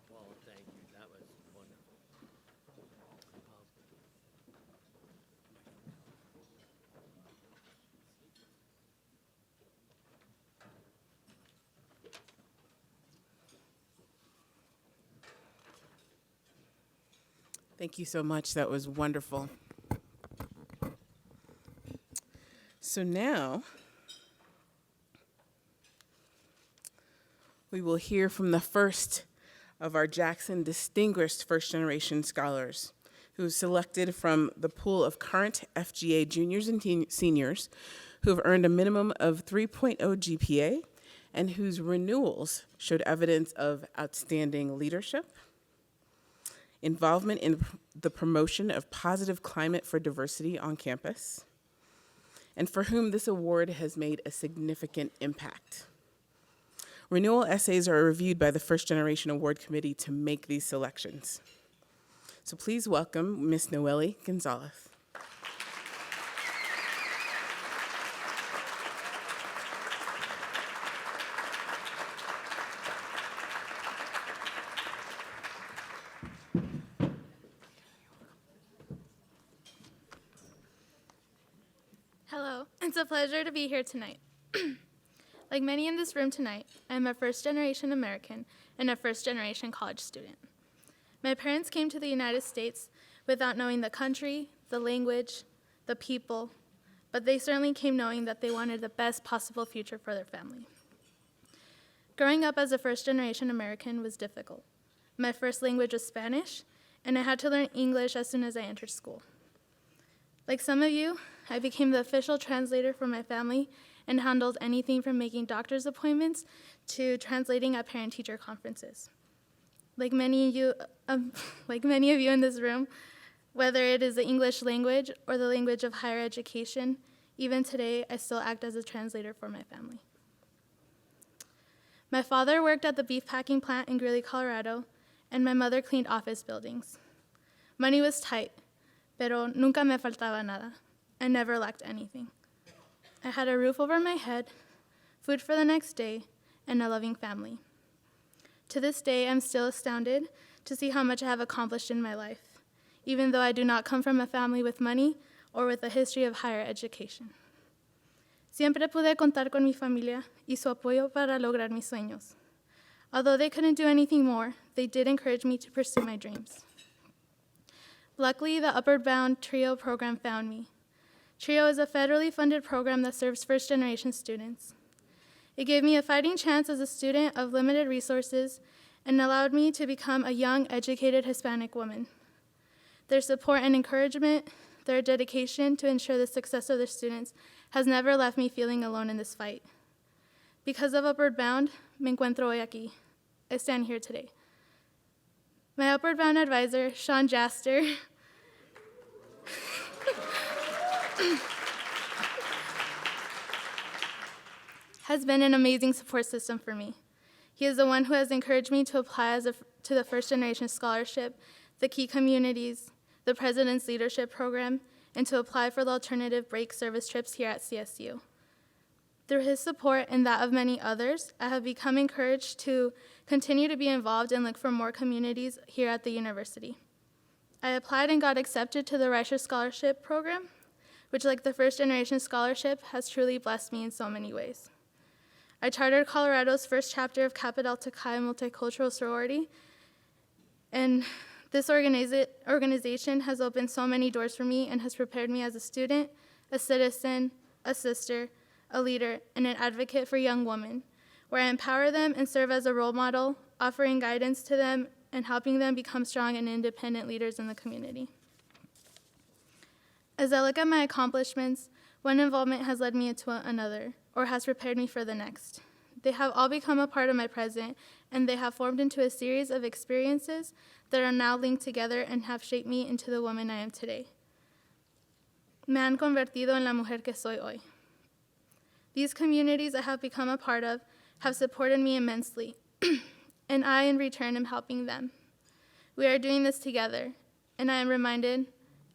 Paul, thank you. That was wonderful. Thank you so much. That was wonderful. So now we will hear from the first of our Jackson Distinguished First Generation Scholars, who is selected from the pool of current FGA juniors and seniors who have earned a minimum of 3.0 GPA and whose renewals showed evidence of outstanding leadership, involvement in the promotion of positive climate for diversity on campus, and for whom this award has made a significant impact. Renewal essays are reviewed by the First Generation Award Committee to make these selections. So please welcome Ms. Noelle Gonzalez. Hello, it's a pleasure to be here tonight. Like many in this room tonight, I am a first-generation American and a first-generation college student. My parents came to the United States without knowing the country, the language, the people, but they certainly came knowing that they wanted the best possible future for their family. Growing up as a first-generation American was difficult. My first language was Spanish, and I had to learn English as soon as I entered school. Like some of you, I became the official translator for my family and handled anything from making doctor's appointments to translating at parent-teacher conferences. Like many of you in this room, whether it is the English language or the language of higher education, even today, I still act as a translator for my family. My father worked at the beef packing plant in Greeley, Colorado, and my mother cleaned office buildings. Money was tight, pero nunca me faltaba nada. I never lacked anything. I had a roof over my head, food for the next day, and a loving family. To this day, I'm still astounded to see how much I have accomplished in my life, even though I do not come from a family with money or with a history of higher education. Siempre pude contar con mi familia y su apoyo para lograr mis sueños. Although they couldn't do anything more, they did encourage me to pursue my dreams. Luckily, the Upward Bound TRIO program found me. TRIO is a federally funded program that serves first-generation students. It gave me a fighting chance as a student of limited resources and allowed me to become a young, educated Hispanic woman. Their support and encouragement, their dedication to ensure the success of their students has never left me feeling alone in this fight. Because of Upward Bound, me encuentro hoy aquí. I stand here today. My Upward Bound advisor, Sean Jaster, has been an amazing support system for me. He is the one who has encouraged me to apply to the First Generation Scholarship, the Key Communities, the President's Leadership Program, and to apply for the alternative break service trips here at CSU. Through his support and that of many others, I have become encouraged to continue to be involved and look for more communities here at the university. I applied and got accepted to the Reicher Scholarship Program, which, like the First Generation Scholarship, has truly blessed me in so many ways. I chartered Colorado's first chapter of Kappa Delta Chi Multicultural Sorority, and this organization has opened so many doors for me and has prepared me as a student, a citizen, a sister, a leader, and an advocate for young women, where I empower them and serve as a role model, offering guidance to them and helping them become strong and independent leaders in the community. As I look at my accomplishments, one involvement has led me into another, or has prepared me for the next. They have all become a part of my present, and they have formed into a series of experiences that are now linked together and have shaped me into the woman I am today. Me han convertido en la mujer que soy hoy. These communities I have become a part of have supported me immensely, and I, in return, am helping them. We are doing this together, and I am reminded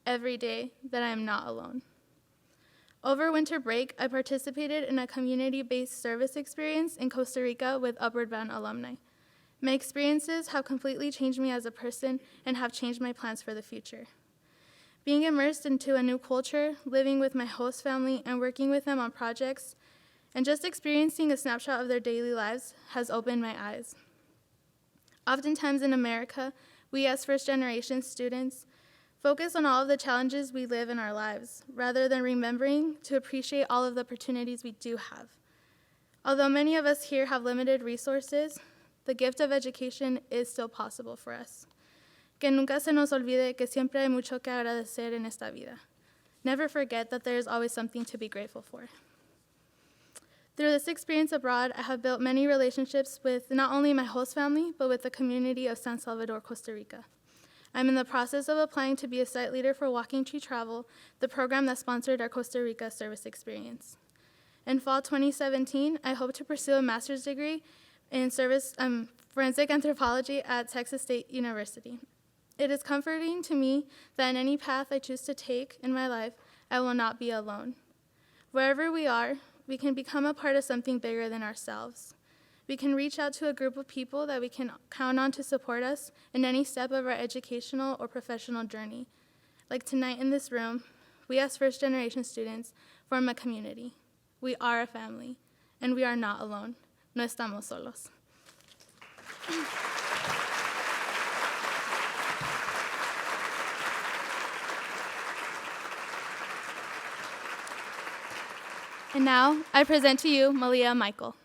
every day that I am not alone. Over winter break, I participated in a community-based service experience in Costa Rica with Upward Bound alumni. My experiences have completely changed me as a person and have changed my plans for the future. Being immersed into a new culture, living with my host family, and working with them on projects, and just experiencing a snapshot of their daily lives has opened my eyes. Oftentimes in America, we as first-generation students focus on all of the challenges we live in our lives, rather than remembering to appreciate all of the opportunities we do have. Although many of us here have limited resources, the gift of education is still possible for us. Que nunca se nos olvide que siempre hay mucho que agradecer en esta vida. Never forget that there is always something to be grateful for. Through this experience abroad, I have built many relationships with not only my host family, but with the community of San Salvador, Costa Rica. I'm in the process of applying to be a site leader for Walking Tree Travel, the program that sponsored our Costa Rica service experience. In fall 2017, I hope to pursue a master's degree in forensic anthropology at Texas State University. It is comforting to me that in any path I choose to take in my life, I will not be alone. Wherever we are, we can become a part of something bigger than ourselves. We can reach out to a group of people that we can count on to support us in any step of our educational or professional journey. Like tonight in this room, we as first-generation students form a community. We are a family, and we are not alone. No estamos solos. And now, I present to you Malia Michael.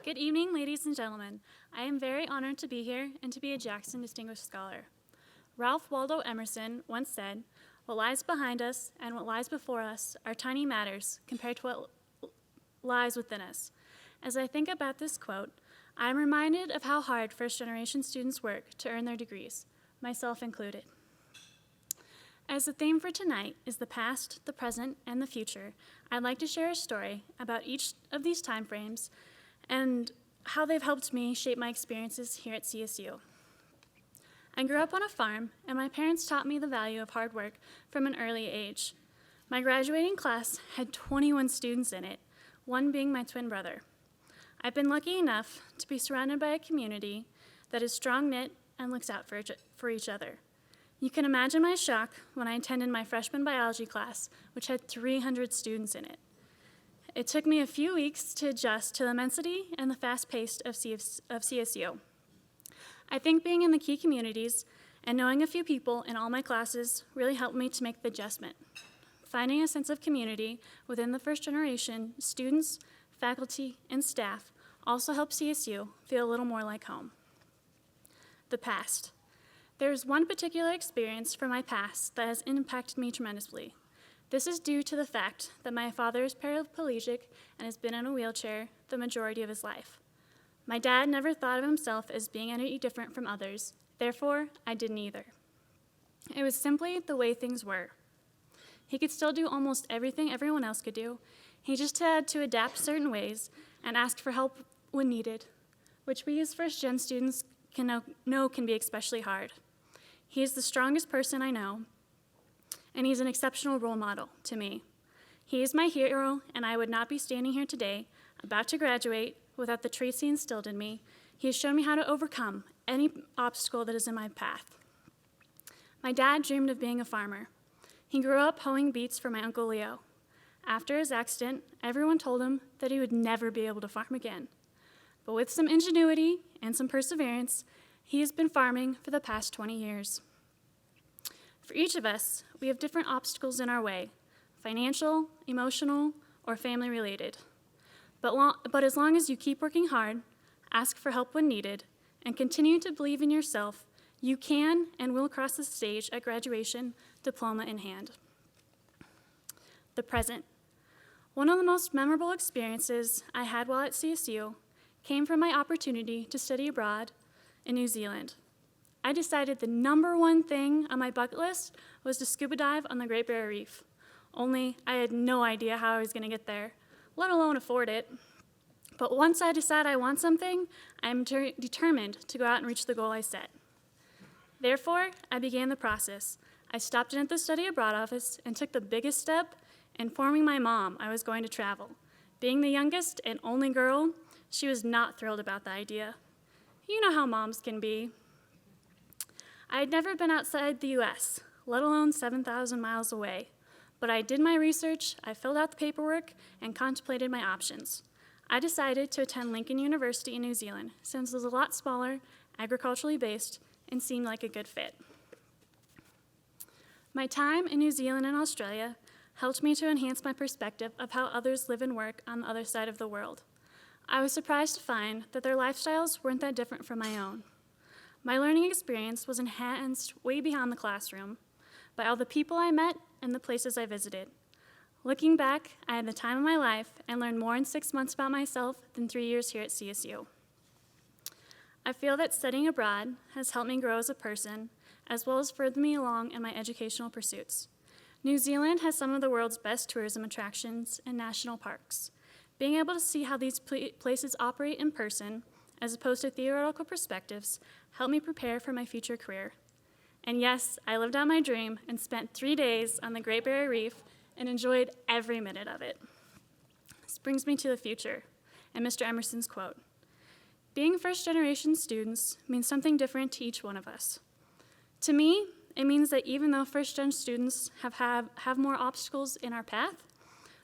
Good evening, ladies and gentlemen. I am very honored to be here and to be a Jackson Distinguished Scholar. Ralph Waldo Emerson once said, "What lies behind us and what lies before us are tiny matters compared to what lies within us." As I think about this quote, I am reminded of how hard first-generation students work to earn their degrees, myself included. As the theme for tonight is the past, the present, and the future, I'd like to share a story about each of these time frames and how they've helped me shape my experiences here at CSU. I grew up on a farm, and my parents taught me the value of hard work from an early age. My graduating class had 21 students in it, one being my twin brother. I've been lucky enough to be surrounded by a community that is strong-knit and looks out for each other. You can imagine my shock when I attended my freshman biology class, which had 300 students in it. It took me a few weeks to adjust to the immensity and the fast pace of CSU. I think being in the key communities and knowing a few people in all my classes really helped me to make the adjustment. Finding a sense of community within the first generation, students, faculty, and staff also helped CSU feel a little more like home. The past. There is one particular experience from my past that has impacted me tremendously. This is due to the fact that my father is paraplegic and has been in a wheelchair the majority of his life. My dad never thought of himself as being any different from others, therefore, I didn't either. It was simply the way things were. He could still do almost everything everyone else could do. He just had to adapt certain ways and ask for help when needed, which we as first-gen students can know can be especially hard. He is the strongest person I know, and he's an exceptional role model to me. He is my hero, and I would not be standing here today, about to graduate, without the traits he instilled in me. He has shown me how to overcome any obstacle that is in my path. My dad dreamed of being a farmer. He grew up hoeing beets for my Uncle Leo. After his accident, everyone told him that he would never be able to farm again. But with some ingenuity and some perseverance, he has been farming for the past 20 years. For each of us, we have different obstacles in our way, financial, emotional, or family-related. But as long as you keep working hard, ask for help when needed, and continue to believe in yourself, you can and will cross the stage at graduation, diploma in hand. The present. One of the most memorable experiences I had while at CSU came from my opportunity to study abroad in New Zealand. I decided the number one thing on my bucket list was to scuba dive on the Great Barrier Reef. Only I had no idea how I was going to get there, let alone afford it. But once I decide I want something, I'm determined to go out and reach the goal I set. Therefore, I began the process. I stopped in at the study abroad office and took the biggest step, informing my mom I was going to travel. Being the youngest and only girl, she was not thrilled about the idea. You know how moms can be. I had never been outside the US, let alone 7,000 miles away, but I did my research, I filled out the paperwork, and contemplated my options. I decided to attend Lincoln University in New Zealand, since it was a lot smaller, agriculturally based, and seemed like a good fit. My time in New Zealand and Australia helped me to enhance my perspective of how others live and work on the other side of the world. I was surprised to find that their lifestyles weren't that different from my own. My learning experience was enhanced way beyond the classroom by all the people I met and the places I visited. Looking back, I had the time of my life and learned more in 6 months about myself than 3 years here at CSU. I feel that studying abroad has helped me grow as a person, as well as further me along in my educational pursuits. New Zealand has some of the world's best tourism attractions and national parks. Being able to see how these places operate in person, as opposed to theoretical perspectives, helped me prepare for my future career. And yes, I lived out my dream and spent 3 days on the Great Barrier Reef and enjoyed every minute of it. This brings me to the future and Mr. Emerson's quote. Being first-generation students means something different to each one of us. To me, it means that even though first-gen students have more obstacles in our path,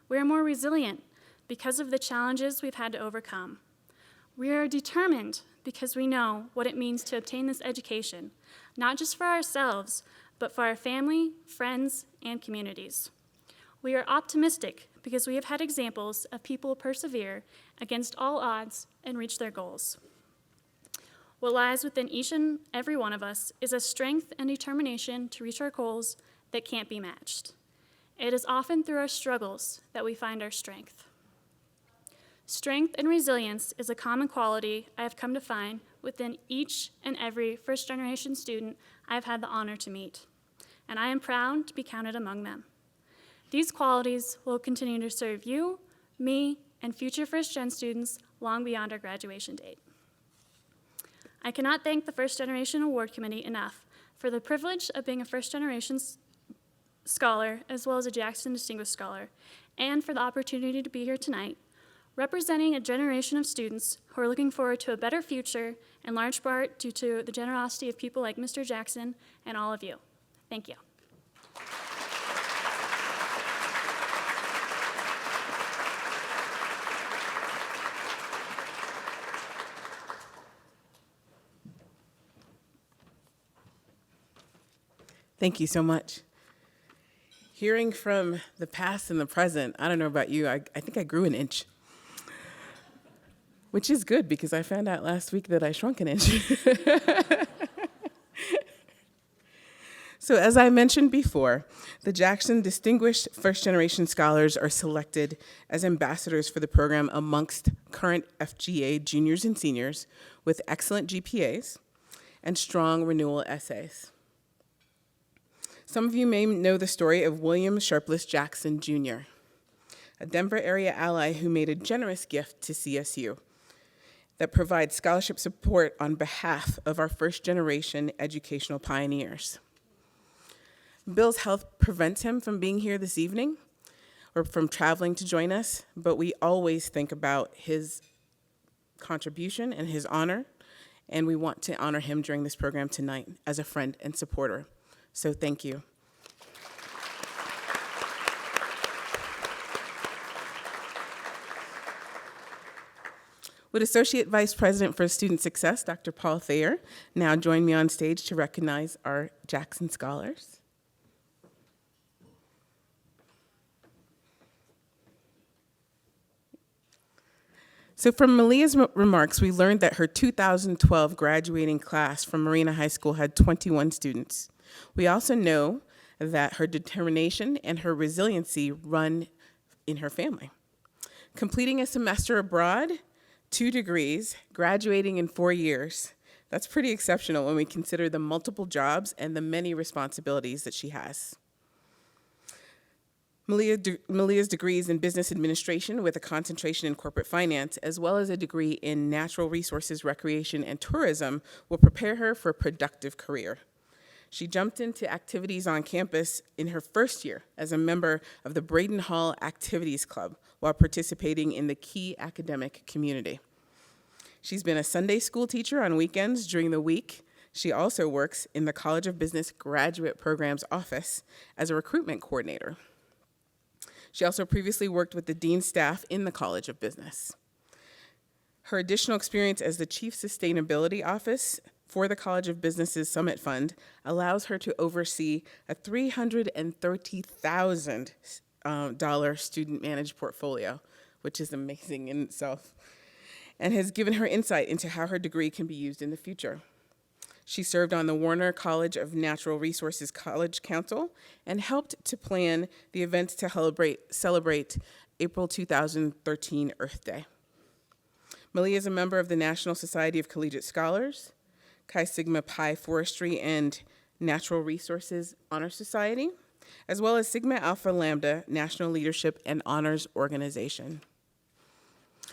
we are more resilient because of the challenges we've had to overcome. We are determined because we know what it means to obtain this education, not just for ourselves, but for our family, friends, and communities. We are optimistic because we have had examples of people persevere against all odds and reach their goals. What lies within each and every one of us is a strength and determination to reach our goals that can't be matched. It is often through our struggles that we find our strength. Strength and resilience is a common quality I have come to find within each and every first-generation student I have had the honor to meet, and I am proud to be counted among them. These qualities will continue to serve you, me, and future first-gen students long beyond our graduation date. I cannot thank the First Generation Award Committee enough for the privilege of being a first-generation scholar as well as a Jackson Distinguished Scholar, and for the opportunity to be here tonight, representing a generation of students who are looking forward to a better future, in large part due to the generosity of people like Mr. Jackson and all of you. Thank you. Thank you so much. Hearing from the past and the present, I don't know about you, I think I grew an inch. Which is good because I found out last week that I shrunk an inch. So as I mentioned before, the Jackson Distinguished First Generation Scholars are selected as ambassadors for the program amongst current FGA juniors and seniors with excellent GPAs and strong renewal essays. Some of you may know the story of William Sharpless Jackson Jr., a Denver area ally who made a generous gift to CSU that provides scholarship support on behalf of our first-generation educational pioneers. Bill's health prevents him from being here this evening or from traveling to join us, but we always think about his contribution and his honor, and we want to honor him during this program tonight as a friend and supporter. So thank you. Would Associate Vice President for Student Success, Dr. Paul Thayer, now join me on stage to recognize our Jackson Scholars? So from Malia's remarks, we learned that her 2012 graduating class from Marina High School had 21 students. We also know that her determination and her resiliency run in her family. Completing a semester abroad, 2 degrees, graduating in 4 years, that's pretty exceptional when we consider the multiple jobs and the many responsibilities that she has. Malia's degrees in business administration with a concentration in corporate finance, as well as a degree in natural resources, recreation, and tourism, will prepare her for a productive career. She jumped into activities on campus in her first year as a member of the Braden Hall Activities Club while participating in the key academic community. She's been a Sunday school teacher on weekends during the week. She also works in the College of Business Graduate Programs office as a recruitment coordinator. She also previously worked with the dean's staff in the College of Business. Her additional experience as the Chief Sustainability Office for the College of Business's Summit Fund allows her to oversee a $330,000 student-managed portfolio, which is amazing in itself, and has given her insight into how her degree can be used in the future. She served on the Warner College of Natural Resources College Council and helped to plan the events to celebrate April 2013 Earth Day. Malia is a member of the National Society of Collegiate Scholars, Chi Sigma Pi Forestry and Natural Resources Honor Society, as well as Sigma Alpha Lambda National Leadership and Honors Organization.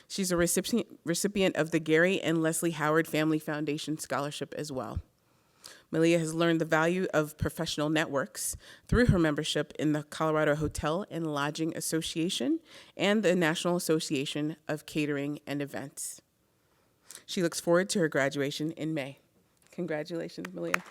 She's a recipient of the Gary and Leslie Howard Family Foundation Scholarship as well. Malia has learned the value of professional networks through her membership in the Colorado Hotel and Lodging Association and the National Association of Catering and Events. She looks forward to her graduation in May. Congratulations, Malia.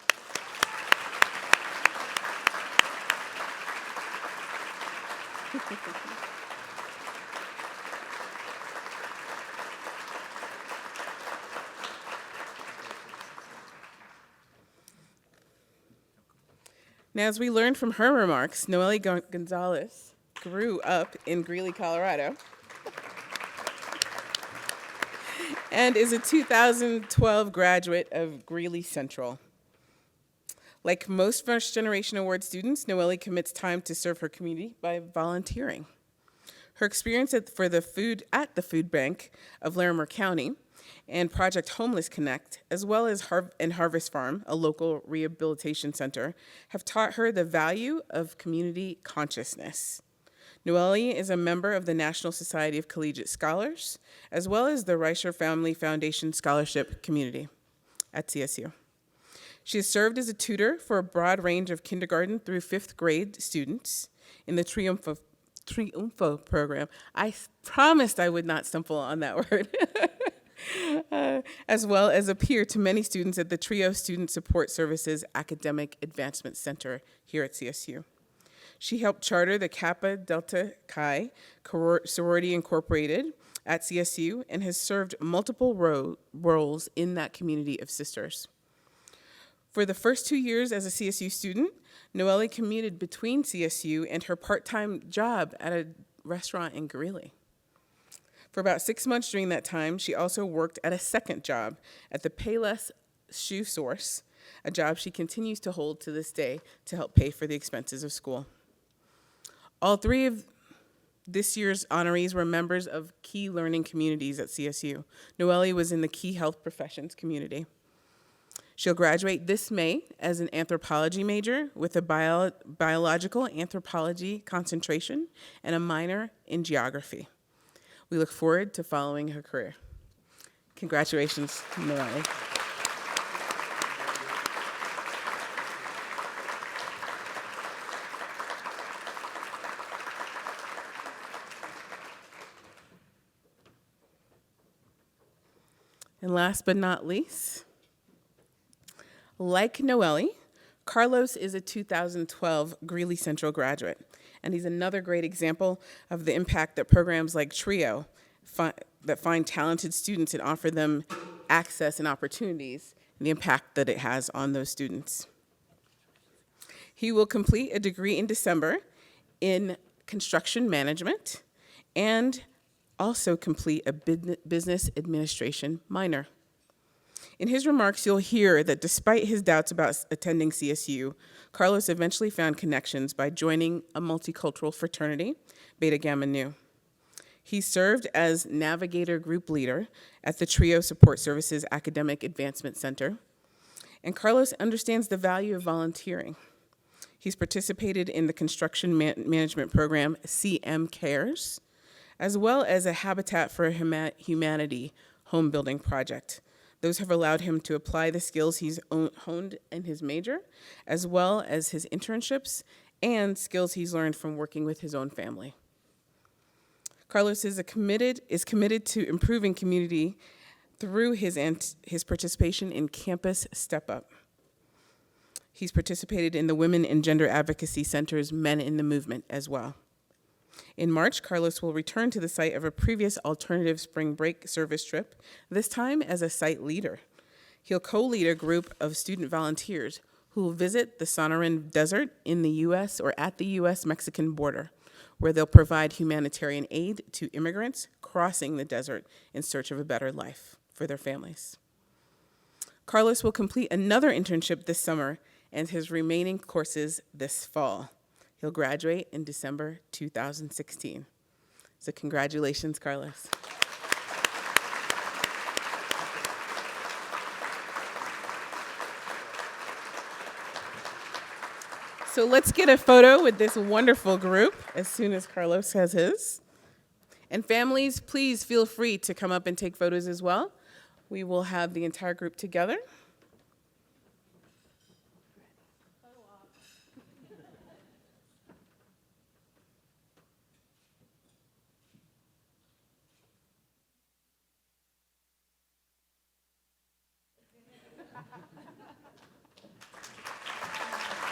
Now, as we learned from her remarks, Noelle Gonzalez grew up in Greeley, Colorado, and is a 2012 graduate of Greeley Central. Like most first-generation award students, Noelle commits time to serve her community by volunteering. Her experience at the food bank of Larimer County and Project Homeless Connect, as well as Harvest Farm, a local rehabilitation center, have taught her the value of community consciousness. Noelle is a member of the National Society of Collegiate Scholars, as well as the Reicher Family Foundation Scholarship Community at CSU. She has served as a tutor for a broad range of kindergarten through 5th grade students in the Triunfo program. I promised I would not stumble on that word. As well as a peer to many students at the TRIO Student Support Services Academic Advancement Center here at CSU. She helped charter the Kappa Delta Chi Sorority Incorporated at CSU and has served multiple roles in that community of sisters. For the first 2 years as a CSU student, Noelle commuted between CSU and her part-time job at a restaurant in Greeley. For about 6 months during that time, she also worked at a second job at the Payless Shoe Source, a job she continues to hold to this day to help pay for the expenses of school. All 3 of this year's honorees were members of key learning communities at CSU. Noelle was in the key health professions community. She'll graduate this May as an anthropology major with a biological anthropology concentration and a minor in geography. We look forward to following her career. Congratulations, Noelle. And last but not least, like Noelle, Carlos is a 2012 Greeley Central graduate, and he's another great example of the impact that programs like TRIO that find talented students and offer them access and opportunities, and the impact that it has on those students. He will complete a degree in December in construction management and also complete a business administration minor. In his remarks, you'll hear that despite his doubts about attending CSU, Carlos eventually found connections by joining a multicultural fraternity, Beta Gamma Nu. He served as Navigator Group Leader at the TRIO Support Services Academic Advancement Center, and Carlos understands the value of volunteering. He's participated in the construction management program, CM Cares, as well as a Habitat for Humanity home building project. Those have allowed him to apply the skills he's honed in his major, as well as his internships and skills he's learned from working with his own family. Carlos is committed to improving community through his participation in Campus Step Up. He's participated in the Women and Gender Advocacy Center's Men in the Movement as well. In March, Carlos will return to the site of a previous alternative spring break service trip, this time as a site leader. He'll co-lead a group of student volunteers who will visit the Sonoran Desert in the U.S. or at the U.S.-Mexican border, where they'll provide humanitarian aid to immigrants crossing the desert in search of a better life for their families. Carlos will complete another internship this summer and his remaining courses this fall. He'll graduate in December 2016. So congratulations, Carlos. So let's get a photo with this wonderful group as soon as Carlos has his. And families, please feel free to come up and take photos as well. We will have the entire group together.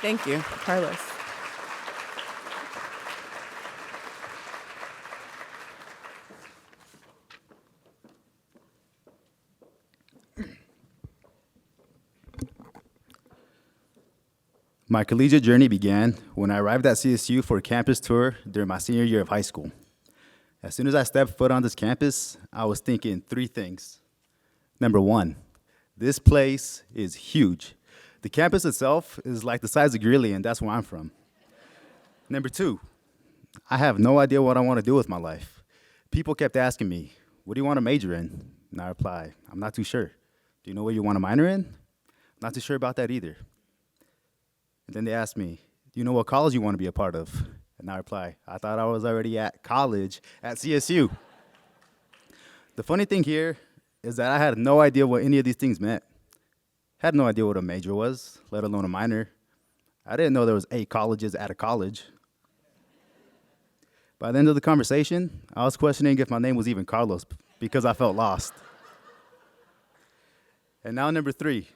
Thank you, Carlos. My collegiate journey began when I arrived at CSU for a campus tour during my senior year of high school. As soon as I stepped foot on this campus, I was thinking three things. Number one, this place is huge. The campus itself is like the size of Greeley, and that's where I'm from. Number two, I have no idea what I want to do with my life. People kept asking me, what do you want to major in? And I replied, I'm not too sure. Do you know what you want to minor in? Not too sure about that either. And then they asked me, do you know what college you want to be a part of? And I replied, I thought I was already at college at CSU. The funny thing here is that I had no idea what any of these things meant. Had no idea what a major was, let alone a minor. I didn't know there was 8 colleges at a college. By the end of the conversation, I was questioning if my name was even Carlos because I felt lost. And now number 3.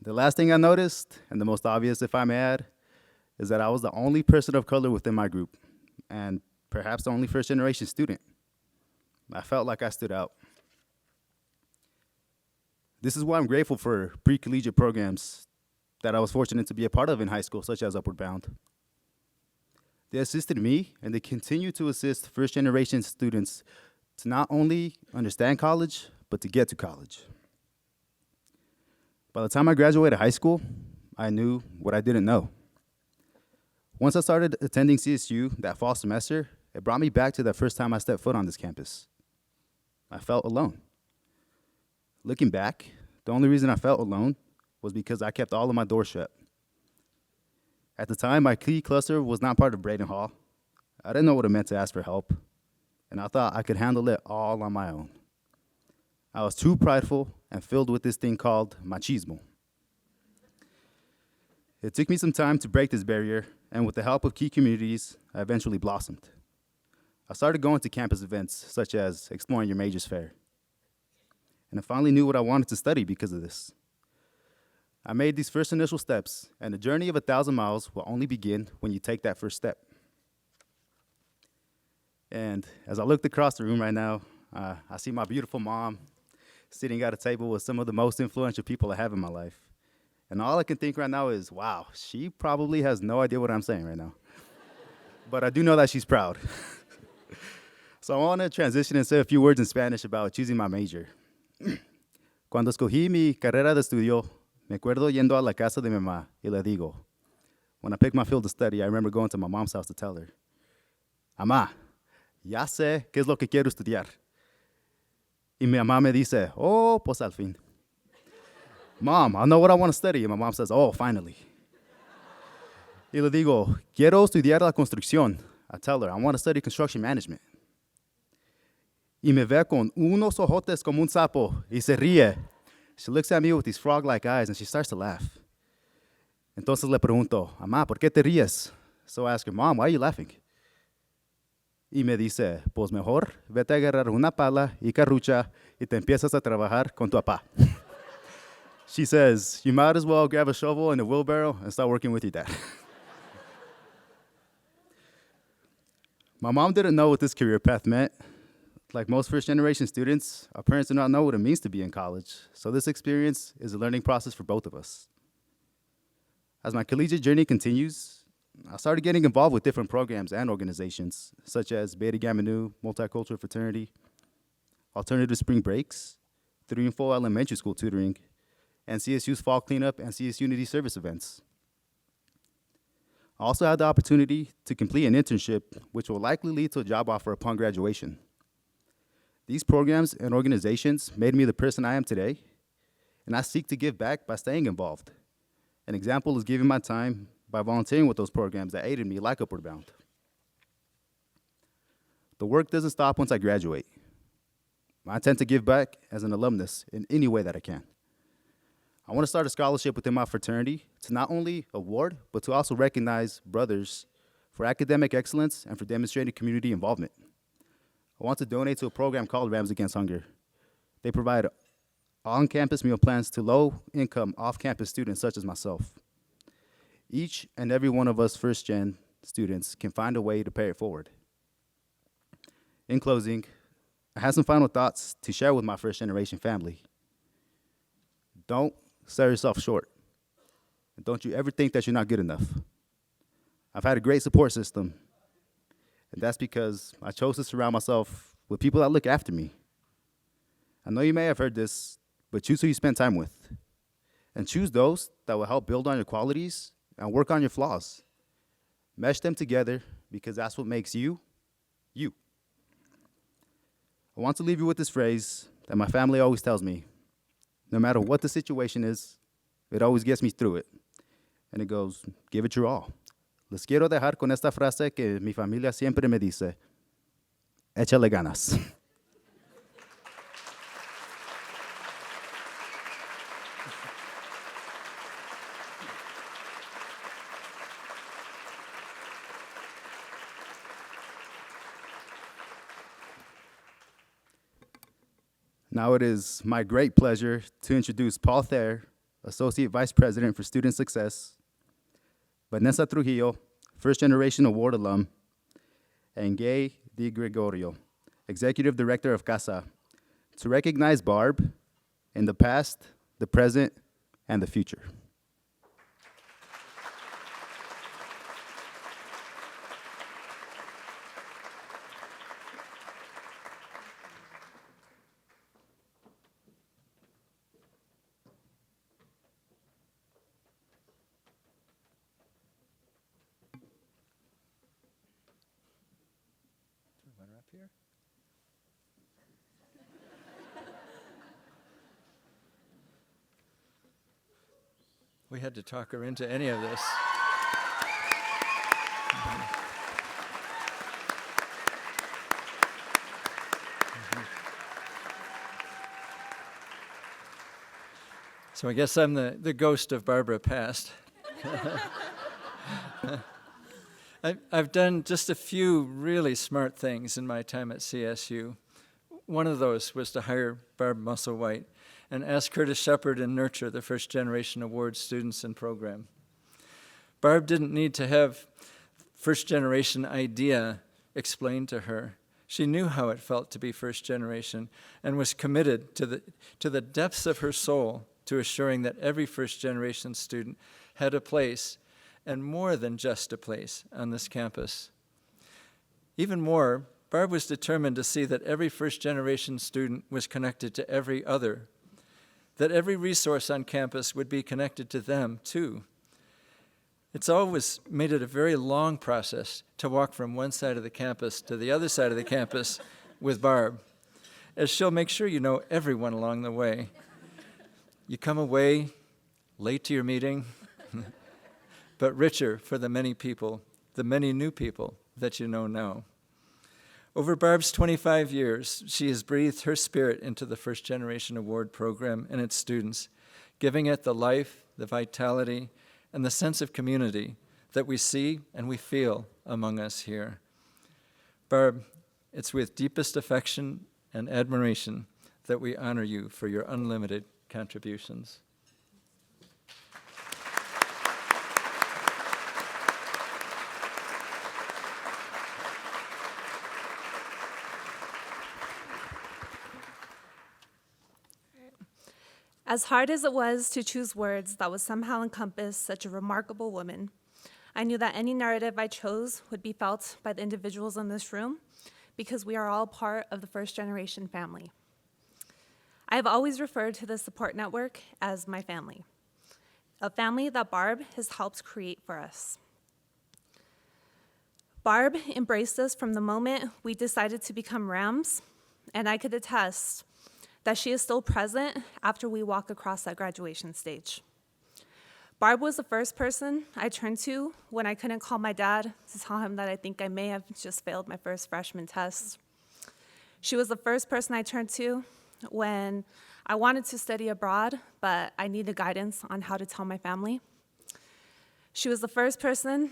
The last thing I noticed, and the most obvious if I may add, is that I was the only person of color within my group, and perhaps the only first-generation student. I felt like I stood out. This is why I'm grateful for pre-collegiate programs that I was fortunate to be a part of in high school, such as Upward Bound. They assisted me, and they continue to assist first-generation students to not only understand college, but to get to college. By the time I graduated high school, I knew what I didn't know. Once I started attending CSU that fall semester, it brought me back to the first time I stepped foot on this campus. I felt alone. Looking back, the only reason I felt alone was because I kept all of my doors shut. At the time, my key cluster was not part of Braden Hall. I didn't know what it meant to ask for help, and I thought I could handle it all on my own. I was too prideful and filled with this thing called machismo. It took me some time to break this barrier, and with the help of key communities, I eventually blossomed. I started going to campus events, such as Exploring Your Majors Fair. And I finally knew what I wanted to study because of this. I made these first initial steps, and the journey of 1,000 miles will only begin when you take that first step. And as I looked across the room right now, I see my beautiful mom sitting at a table with some of the most influential people I have in my life. And all I can think right now is, wow, she probably has no idea what I'm saying right now. But I do know that she's proud. So I want to transition and say a few words in Spanish about choosing my major. Cuando escogí mi carrera de estudio, me acuerdo yendo a la casa de mi mamá y le digo, when I picked my field of study, I remember going to my mom's house to tell her, Mamá, ya sé qué es lo que quiero estudiar. Y mi mamá me dice, oh, pues al fin. Mom, I know what I want to study. And my mom says, oh, finally. Y le digo, quiero estudiar la construcción. I tell her, I want to study construction management. Y me ve con unos ojotes como un sapo y se ríe. She looks at me with these frog-like eyes and she starts to laugh. Entonces le pregunto, Mamá, ¿por qué te ríes? So I ask her, Mom, why are you laughing? Y me dice, pues mejor vete a agarrar una pala y carrucha y te empiezas a trabajar con tu papá. She says, you might as well grab a shovel and a wheelbarrow and start working with your dad. My mom didn't know what this career path meant. Like most first-generation students, our parents do not know what it means to be in college, so this experience is a learning process for both of us. As my collegiate journey continues, I started getting involved with different programs and organizations, such as Beta Gamma Nu, Multicultural Fraternity, Alternative Spring Breaks, 3 and 4 elementary school tutoring, and CSU's Fall Cleanup and CS Unity service events. I also had the opportunity to complete an internship, which will likely lead to a job offer upon graduation. These programs and organizations made me the person I am today, and I seek to give back by staying involved. An example is giving my time by volunteering with those programs that aided me like Upward Bound. The work doesn't stop once I graduate. I intend to give back as an alumnus in any way that I can. I want to start a scholarship within my fraternity to not only award, but to also recognize brothers for academic excellence and for demonstrating community involvement. I want to donate to a program called Rams Against Hunger. They provide on-campus meal plans to low-income, off-campus students such as myself. Each and every one of us first-gen students can find a way to pay it forward. In closing, I have some final thoughts to share with my first-generation family. Don't sell yourself short. And don't you ever think that you're not good enough. I've had a great support system, and that's because I chose to surround myself with people that look after me. I know you may have heard this, but choose who you spend time with. And choose those that will help build on your qualities and work on your flaws. Mesh them together because that's what makes you, you. I want to leave you with this phrase that my family always tells me. No matter what the situation is, it always gets me through it. And it goes, give it your all. Les quiero dejar con esta frase que mi familia siempre me dice, échale ganas. Now it is my great pleasure to introduce Paul Thayer, Associate Vice President for Student Success, Vanessa Trujillo, First Generation Award alum, and Gay Di Gregorio, Executive Director of CASA, to recognize Barb in the past, the present, and the future. We had to talk her into any of this. So I guess I'm the ghost of Barbara past. I've done just a few really smart things in my time at CSU. One of those was to hire Barb Musselwhite and ask her to shepherd and nurture the First Generation Award students and program. Barb didn't need to have first generation idea explained to her. She knew how it felt to be first generation and was committed to the depths of her soul to assuring that every first generation student had a place, and more than just a place, on this campus. Even more, Barb was determined to see that every first-generation student was connected to every other, that every resource on campus would be connected to them, too. It's always made it a very long process to walk from one side of the campus to the other side of the campus with Barb, as she'll make sure you know everyone along the way. You come away late to your meeting, but richer for the many people, the many new people that you know now. Over Barb's 25 years, she has breathed her spirit into the First Generation Award program and its students, giving it the life, the vitality, and the sense of community that we see and we feel among us here. Barb, it's with deepest affection and admiration that we honor you for your unlimited contributions. As hard as it was to choose words that would somehow encompass such a remarkable woman, I knew that any narrative I chose would be felt by the individuals in this room because we are all part of the First Generation family. I have always referred to the support network as my family, a family that Barb has helped create for us. Barb embraced us from the moment we decided to become Rams, and I could attest that she is still present after we walk across that graduation stage. Barb was the first person I turned to when I couldn't call my dad to tell him that I think I may have just failed my first freshman test. She was the first person I turned to when I wanted to study abroad, but I needed guidance on how to tell my family. She was the first person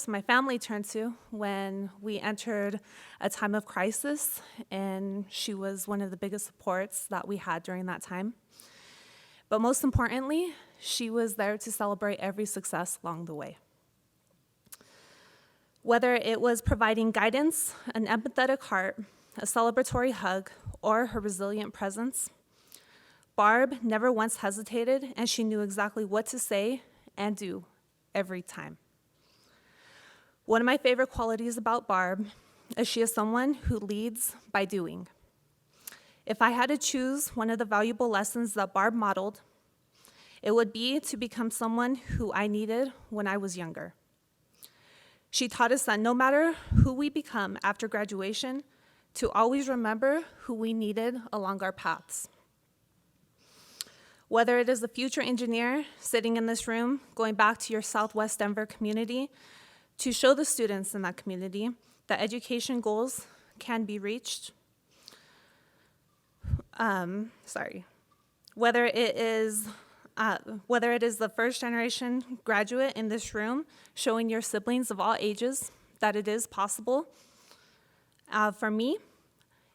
my family turned to when we entered a time of crisis, and she was one of the biggest supports that we had during that time. But most importantly, she was there to celebrate every success along the way. Whether it was providing guidance, an empathetic heart, a celebratory hug, or her resilient presence, Barb never once hesitated, and she knew exactly what to say and do every time. One of my favorite qualities about Barb is she is someone who leads by doing. If I had to choose one of the valuable lessons that Barb modeled, it would be to become someone who I needed when I was younger. She taught us that no matter who we become after graduation, to always remember who we needed along our paths. Whether it is a future engineer sitting in this room, going back to your Southwest Denver community, to show the students in that community that education goals can be reached. Whether it is the first generation graduate in this room, showing your siblings of all ages that it is possible. For me,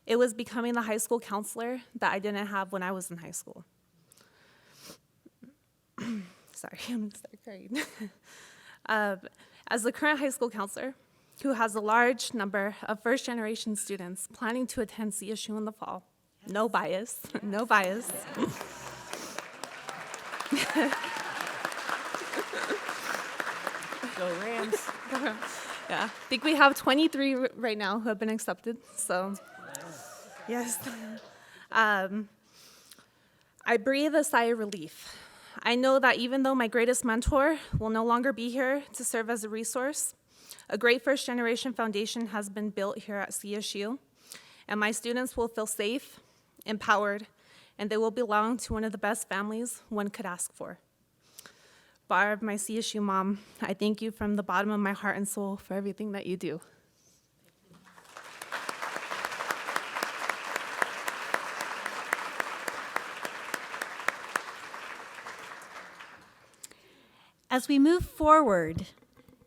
it was becoming the high school counselor that I didn't have when I was in high school. Sorry, I'm gonna start crying. As the current high school counselor, who has a large number of first-generation students planning to attend CSU in the fall, no bias, no bias. Go Rams. Yeah, I think we have 23 right now who have been accepted, so yes. I breathe a sigh of relief. I know that even though my greatest mentor will no longer be here to serve as a resource, a great first-generation foundation has been built here at CSU, and my students will feel safe, empowered, and they will belong to one of the best families one could ask for. Barb, my CSU mom, I thank you from the bottom of my heart and soul for everything that you do. As we move forward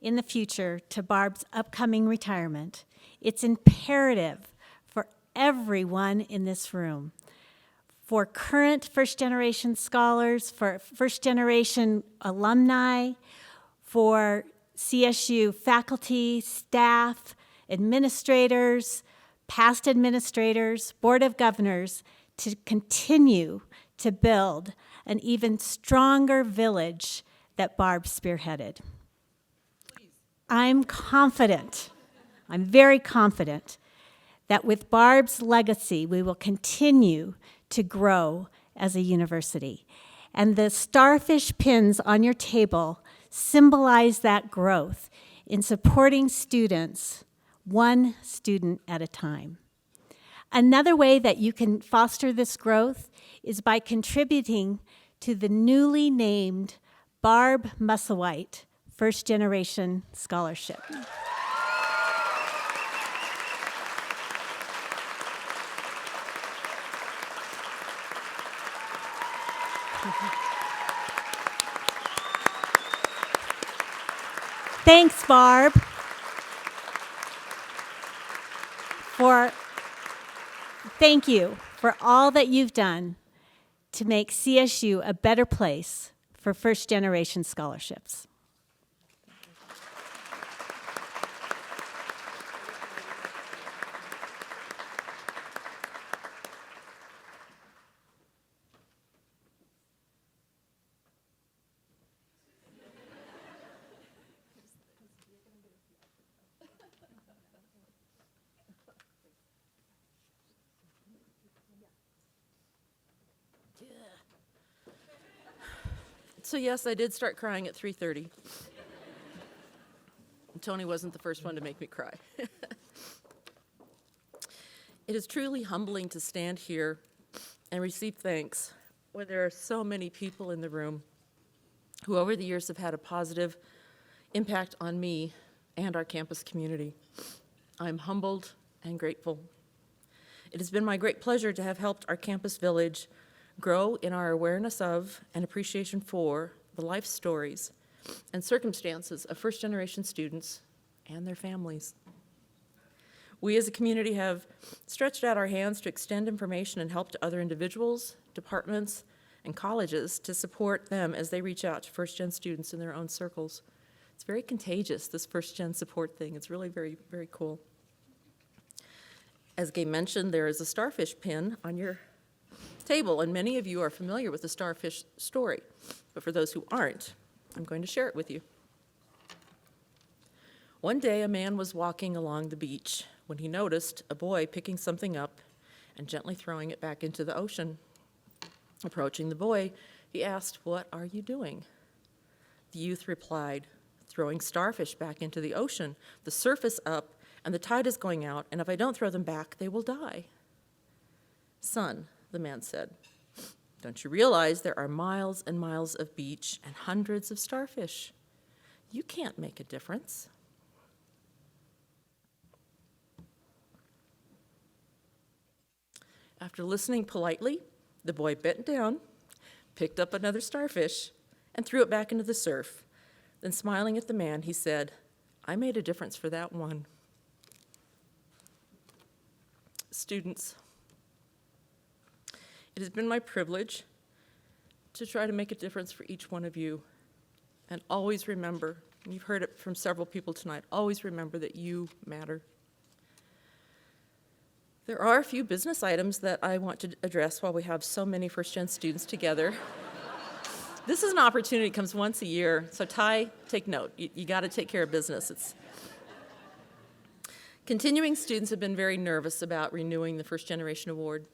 in the future to Barb's upcoming retirement, it's imperative for everyone in this room, for current first-generation scholars, for first-generation alumni, for CSU faculty, staff, administrators, past administrators, Board of Governors, to continue to build an even stronger village that Barb spearheaded. I'm confident I'm very confident that with Barb's legacy, we will continue to grow as a university. And the starfish pins on your table symbolize that growth in supporting students, one student at a time. Another way that you can foster this growth is by contributing to the newly named Barb Musselwhite First Generation Scholarship. Thanks, Barb, thank you for all that you've done to make CSU a better place for first-generation scholarships. So yes, I did start crying at 3:30. Tony wasn't the first one to make me cry. It is truly humbling to stand here and receive thanks when there are so many people in the room who over the years have had a positive impact on me and our campus community. I'm humbled and grateful. It has been my great pleasure to have helped our campus village grow in our awareness of and appreciation for the life stories and circumstances of first-generation students and their families. We as a community have stretched out our hands to extend information and help to other individuals, departments, and colleges to support them as they reach out to first-gen students in their own circles. It's very contagious, this first-gen support thing. It's really very, very cool. As Gabe mentioned, there is a starfish pin on your table, and many of you are familiar with the starfish story. But for those who aren't, I'm going to share it with you. One day, a man was walking along the beach when he noticed a boy picking something up and gently throwing it back into the ocean. Approaching the boy, he asked, "What are you doing?" The youth replied, "Throwing starfish back into the ocean. The surface up, and the tide is going out, and if I don't throw them back, they will die." "Son," the man said, "don't you realize there are miles and miles of beach and hundreds of starfish? You can't make a difference." After listening politely, the boy bent down, picked up another starfish, and threw it back into the surf. Then, smiling at the man, he said, "I made a difference for that one." Students, it has been my privilege to try to make a difference for each one of you. And always remember, and you've heard it from several people tonight, always remember that you matter. There are a few business items that I want to address while we have so many first-gen students together. This is an opportunity that comes once a year, so Ty, take note. You got to take care of business. Continuing students have been very nervous about renewing the First Generation Award.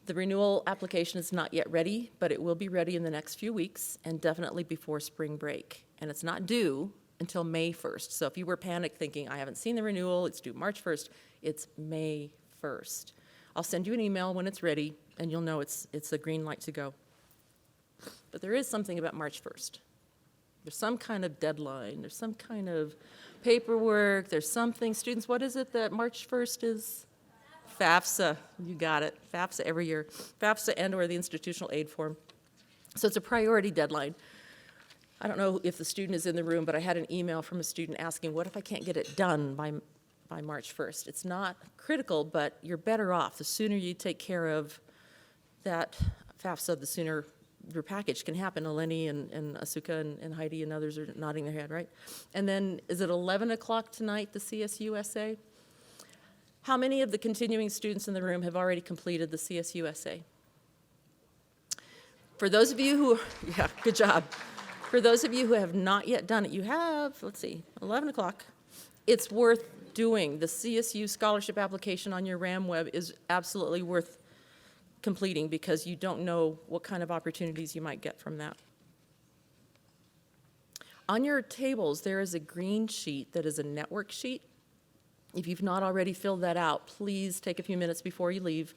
The renewal application is not yet ready, but it will be ready in the next few weeks and definitely before spring break. And it's not due until May 1st. So if you were panicked thinking, I haven't seen the renewal, it's due March 1st, it's May 1st. I'll send you an email when it's ready, and you'll know it's a green light to go. But there is something about March 1st. There's some kind of deadline. There's some kind of paperwork. There's something. Students, what is it that March 1st is? FAFSA. You got it. FAFSA every year. FAFSA and/or the institutional aid form. So it's a priority deadline. I don't know if the student is in the room, but I had an email from a student asking, what if I can't get it done by March 1st? It's not critical, but you're better off. The sooner you take care of that FAFSA, the sooner your package can happen. Eleni and Asuka and Heidi and others are nodding their head, right? And then, is it 11 o'clock tonight, the CSUSA? How many of the continuing students in the room have already completed the CSUSA? For those of you who, yeah, good job. For those of you who have not yet done it, you have, let's see, 11 o'clock. it's worth doing. The CSU scholarship application on your RAM web is absolutely worth completing because you don't know what kind of opportunities you might get from that. On your tables, there is a green sheet that is a network sheet. If you've not already filled that out, please take a few minutes before you leave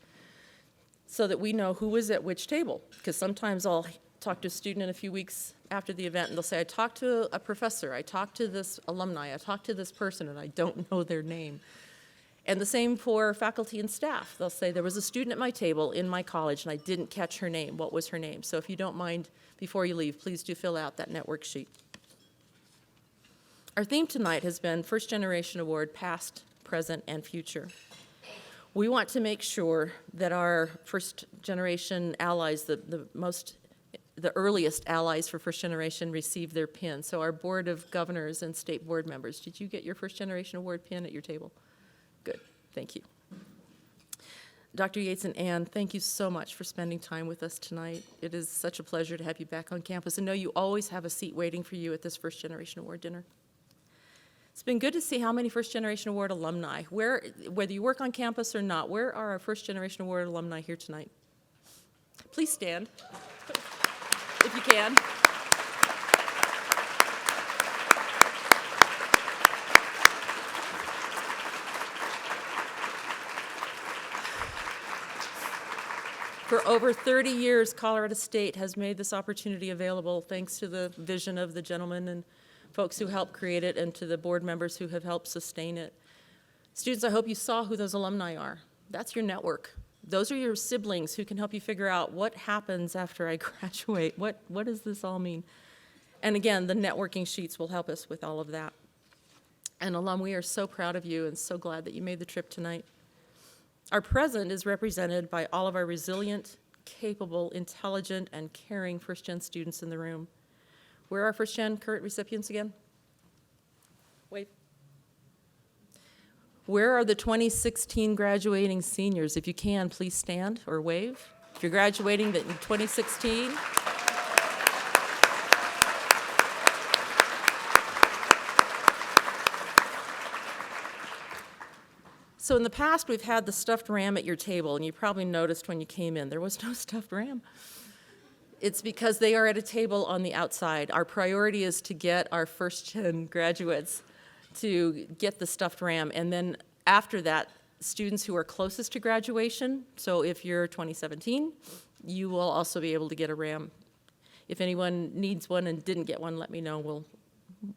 so that we know who was at which table. Because sometimes I'll talk to a student in a few weeks after the event, and they'll say, I talked to a professor, I talked to this alumni, I talked to this person, and I don't know their name. And the same for faculty and staff. They'll say, there was a student at my table in my college, and I didn't catch her name. What was her name? So if you don't mind, before you leave, please do fill out that network sheet. Our theme tonight has been First Generation Award, Past, Present, and Future. We want to make sure that our first generation allies, the earliest allies for first generation, receive their pin. So our Board of Governors and state board members, did you get your First Generation Award pin at your table? Good, thank you. Dr. Yates and Ann, thank you so much for spending time with us tonight. It is such a pleasure to have you back on campus and know you always have a seat waiting for you at this First Generation Award dinner. It's been good to see how many First Generation Award alumni, whether you work on campus or not, where are our First Generation Award alumni here tonight? Please stand, if you can. For over 30 years, Colorado State has made this opportunity available thanks to the vision of the gentlemen and folks who helped create it and to the board members who have helped sustain it. Students, I hope you saw who those alumni are. That's your network. Those are your siblings who can help you figure out what happens after I graduate. What does this all mean? And again, the networking sheets will help us with all of that. And alum, we are so proud of you and so glad that you made the trip tonight. Our present is represented by all of our resilient, capable, intelligent, and caring first-gen students in the room. Where are our first-gen current recipients again? Wave. Where are the 2016 graduating seniors? If you can, please stand or wave. If you're graduating in 2016. So in the past, we've had the stuffed ram at your table, and you probably noticed when you came in, there was no stuffed ram. It's because they are at a table on the outside. Our priority is to get our first-gen graduates to get the stuffed ram, and then after that, students who are closest to graduation, so if you're 2017, you will also be able to get a ram. If anyone needs one and didn't get one, let me know.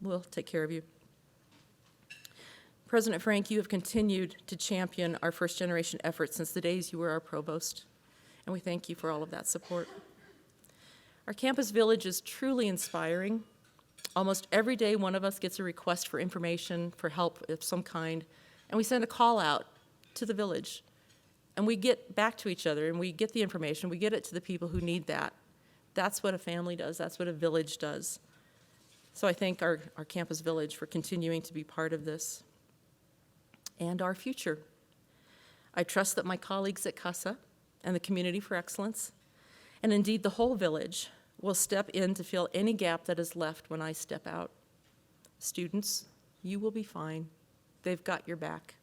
We'll take care of you. President Frank, you have continued to champion our first-generation efforts since the days you were our provost, and we thank you for all of that support. Our campus village is truly inspiring. Almost every day, one of us gets a request for information, for help of some kind, and we send a call out to the village. And we get back to each other, and we get the information, we get it to the people who need that. That's what a family does, that's what a village does. So I thank our campus village for continuing to be part of this and our future. I trust that my colleagues at CASA and the Community for Excellence, and indeed the whole village, will step in to fill any gap that is left when I step out. Students, you will be fine. They've got your back.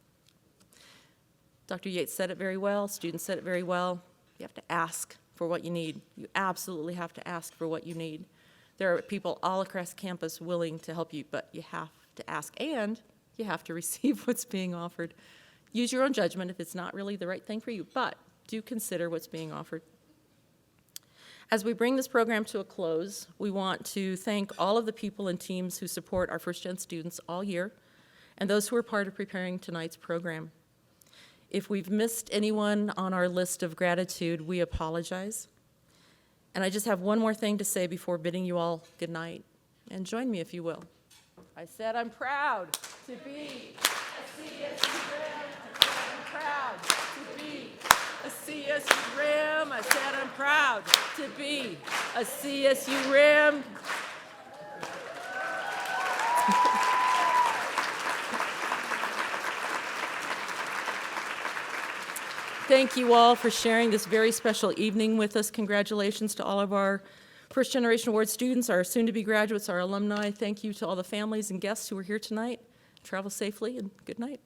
Dr. Yates said it very well, students said it very well. You have to ask for what you need. You absolutely have to ask for what you need. There are people all across campus willing to help you, but you have to ask, and you have to receive what's being offered. Use your own judgment if it's not really the right thing for you, but do consider what's being offered. As we bring this program to a close, we want to thank all of the people and teams who support our first-gen students all year, and those who are part of preparing tonight's program. If we've missed anyone on our list of gratitude, we apologize. And I just have one more thing to say before bidding you all good night, and join me if you will. I said I'm proud to be a CSU Ram. I said I'm proud to be a CSU Ram. I said I'm proud to be a CSU Ram. Thank you all for sharing this very special evening with us. Congratulations to all of our First Generation Award students, our soon-to-be graduates, our alumni. Thank you to all the families and guests who are here tonight. travel safely and good night.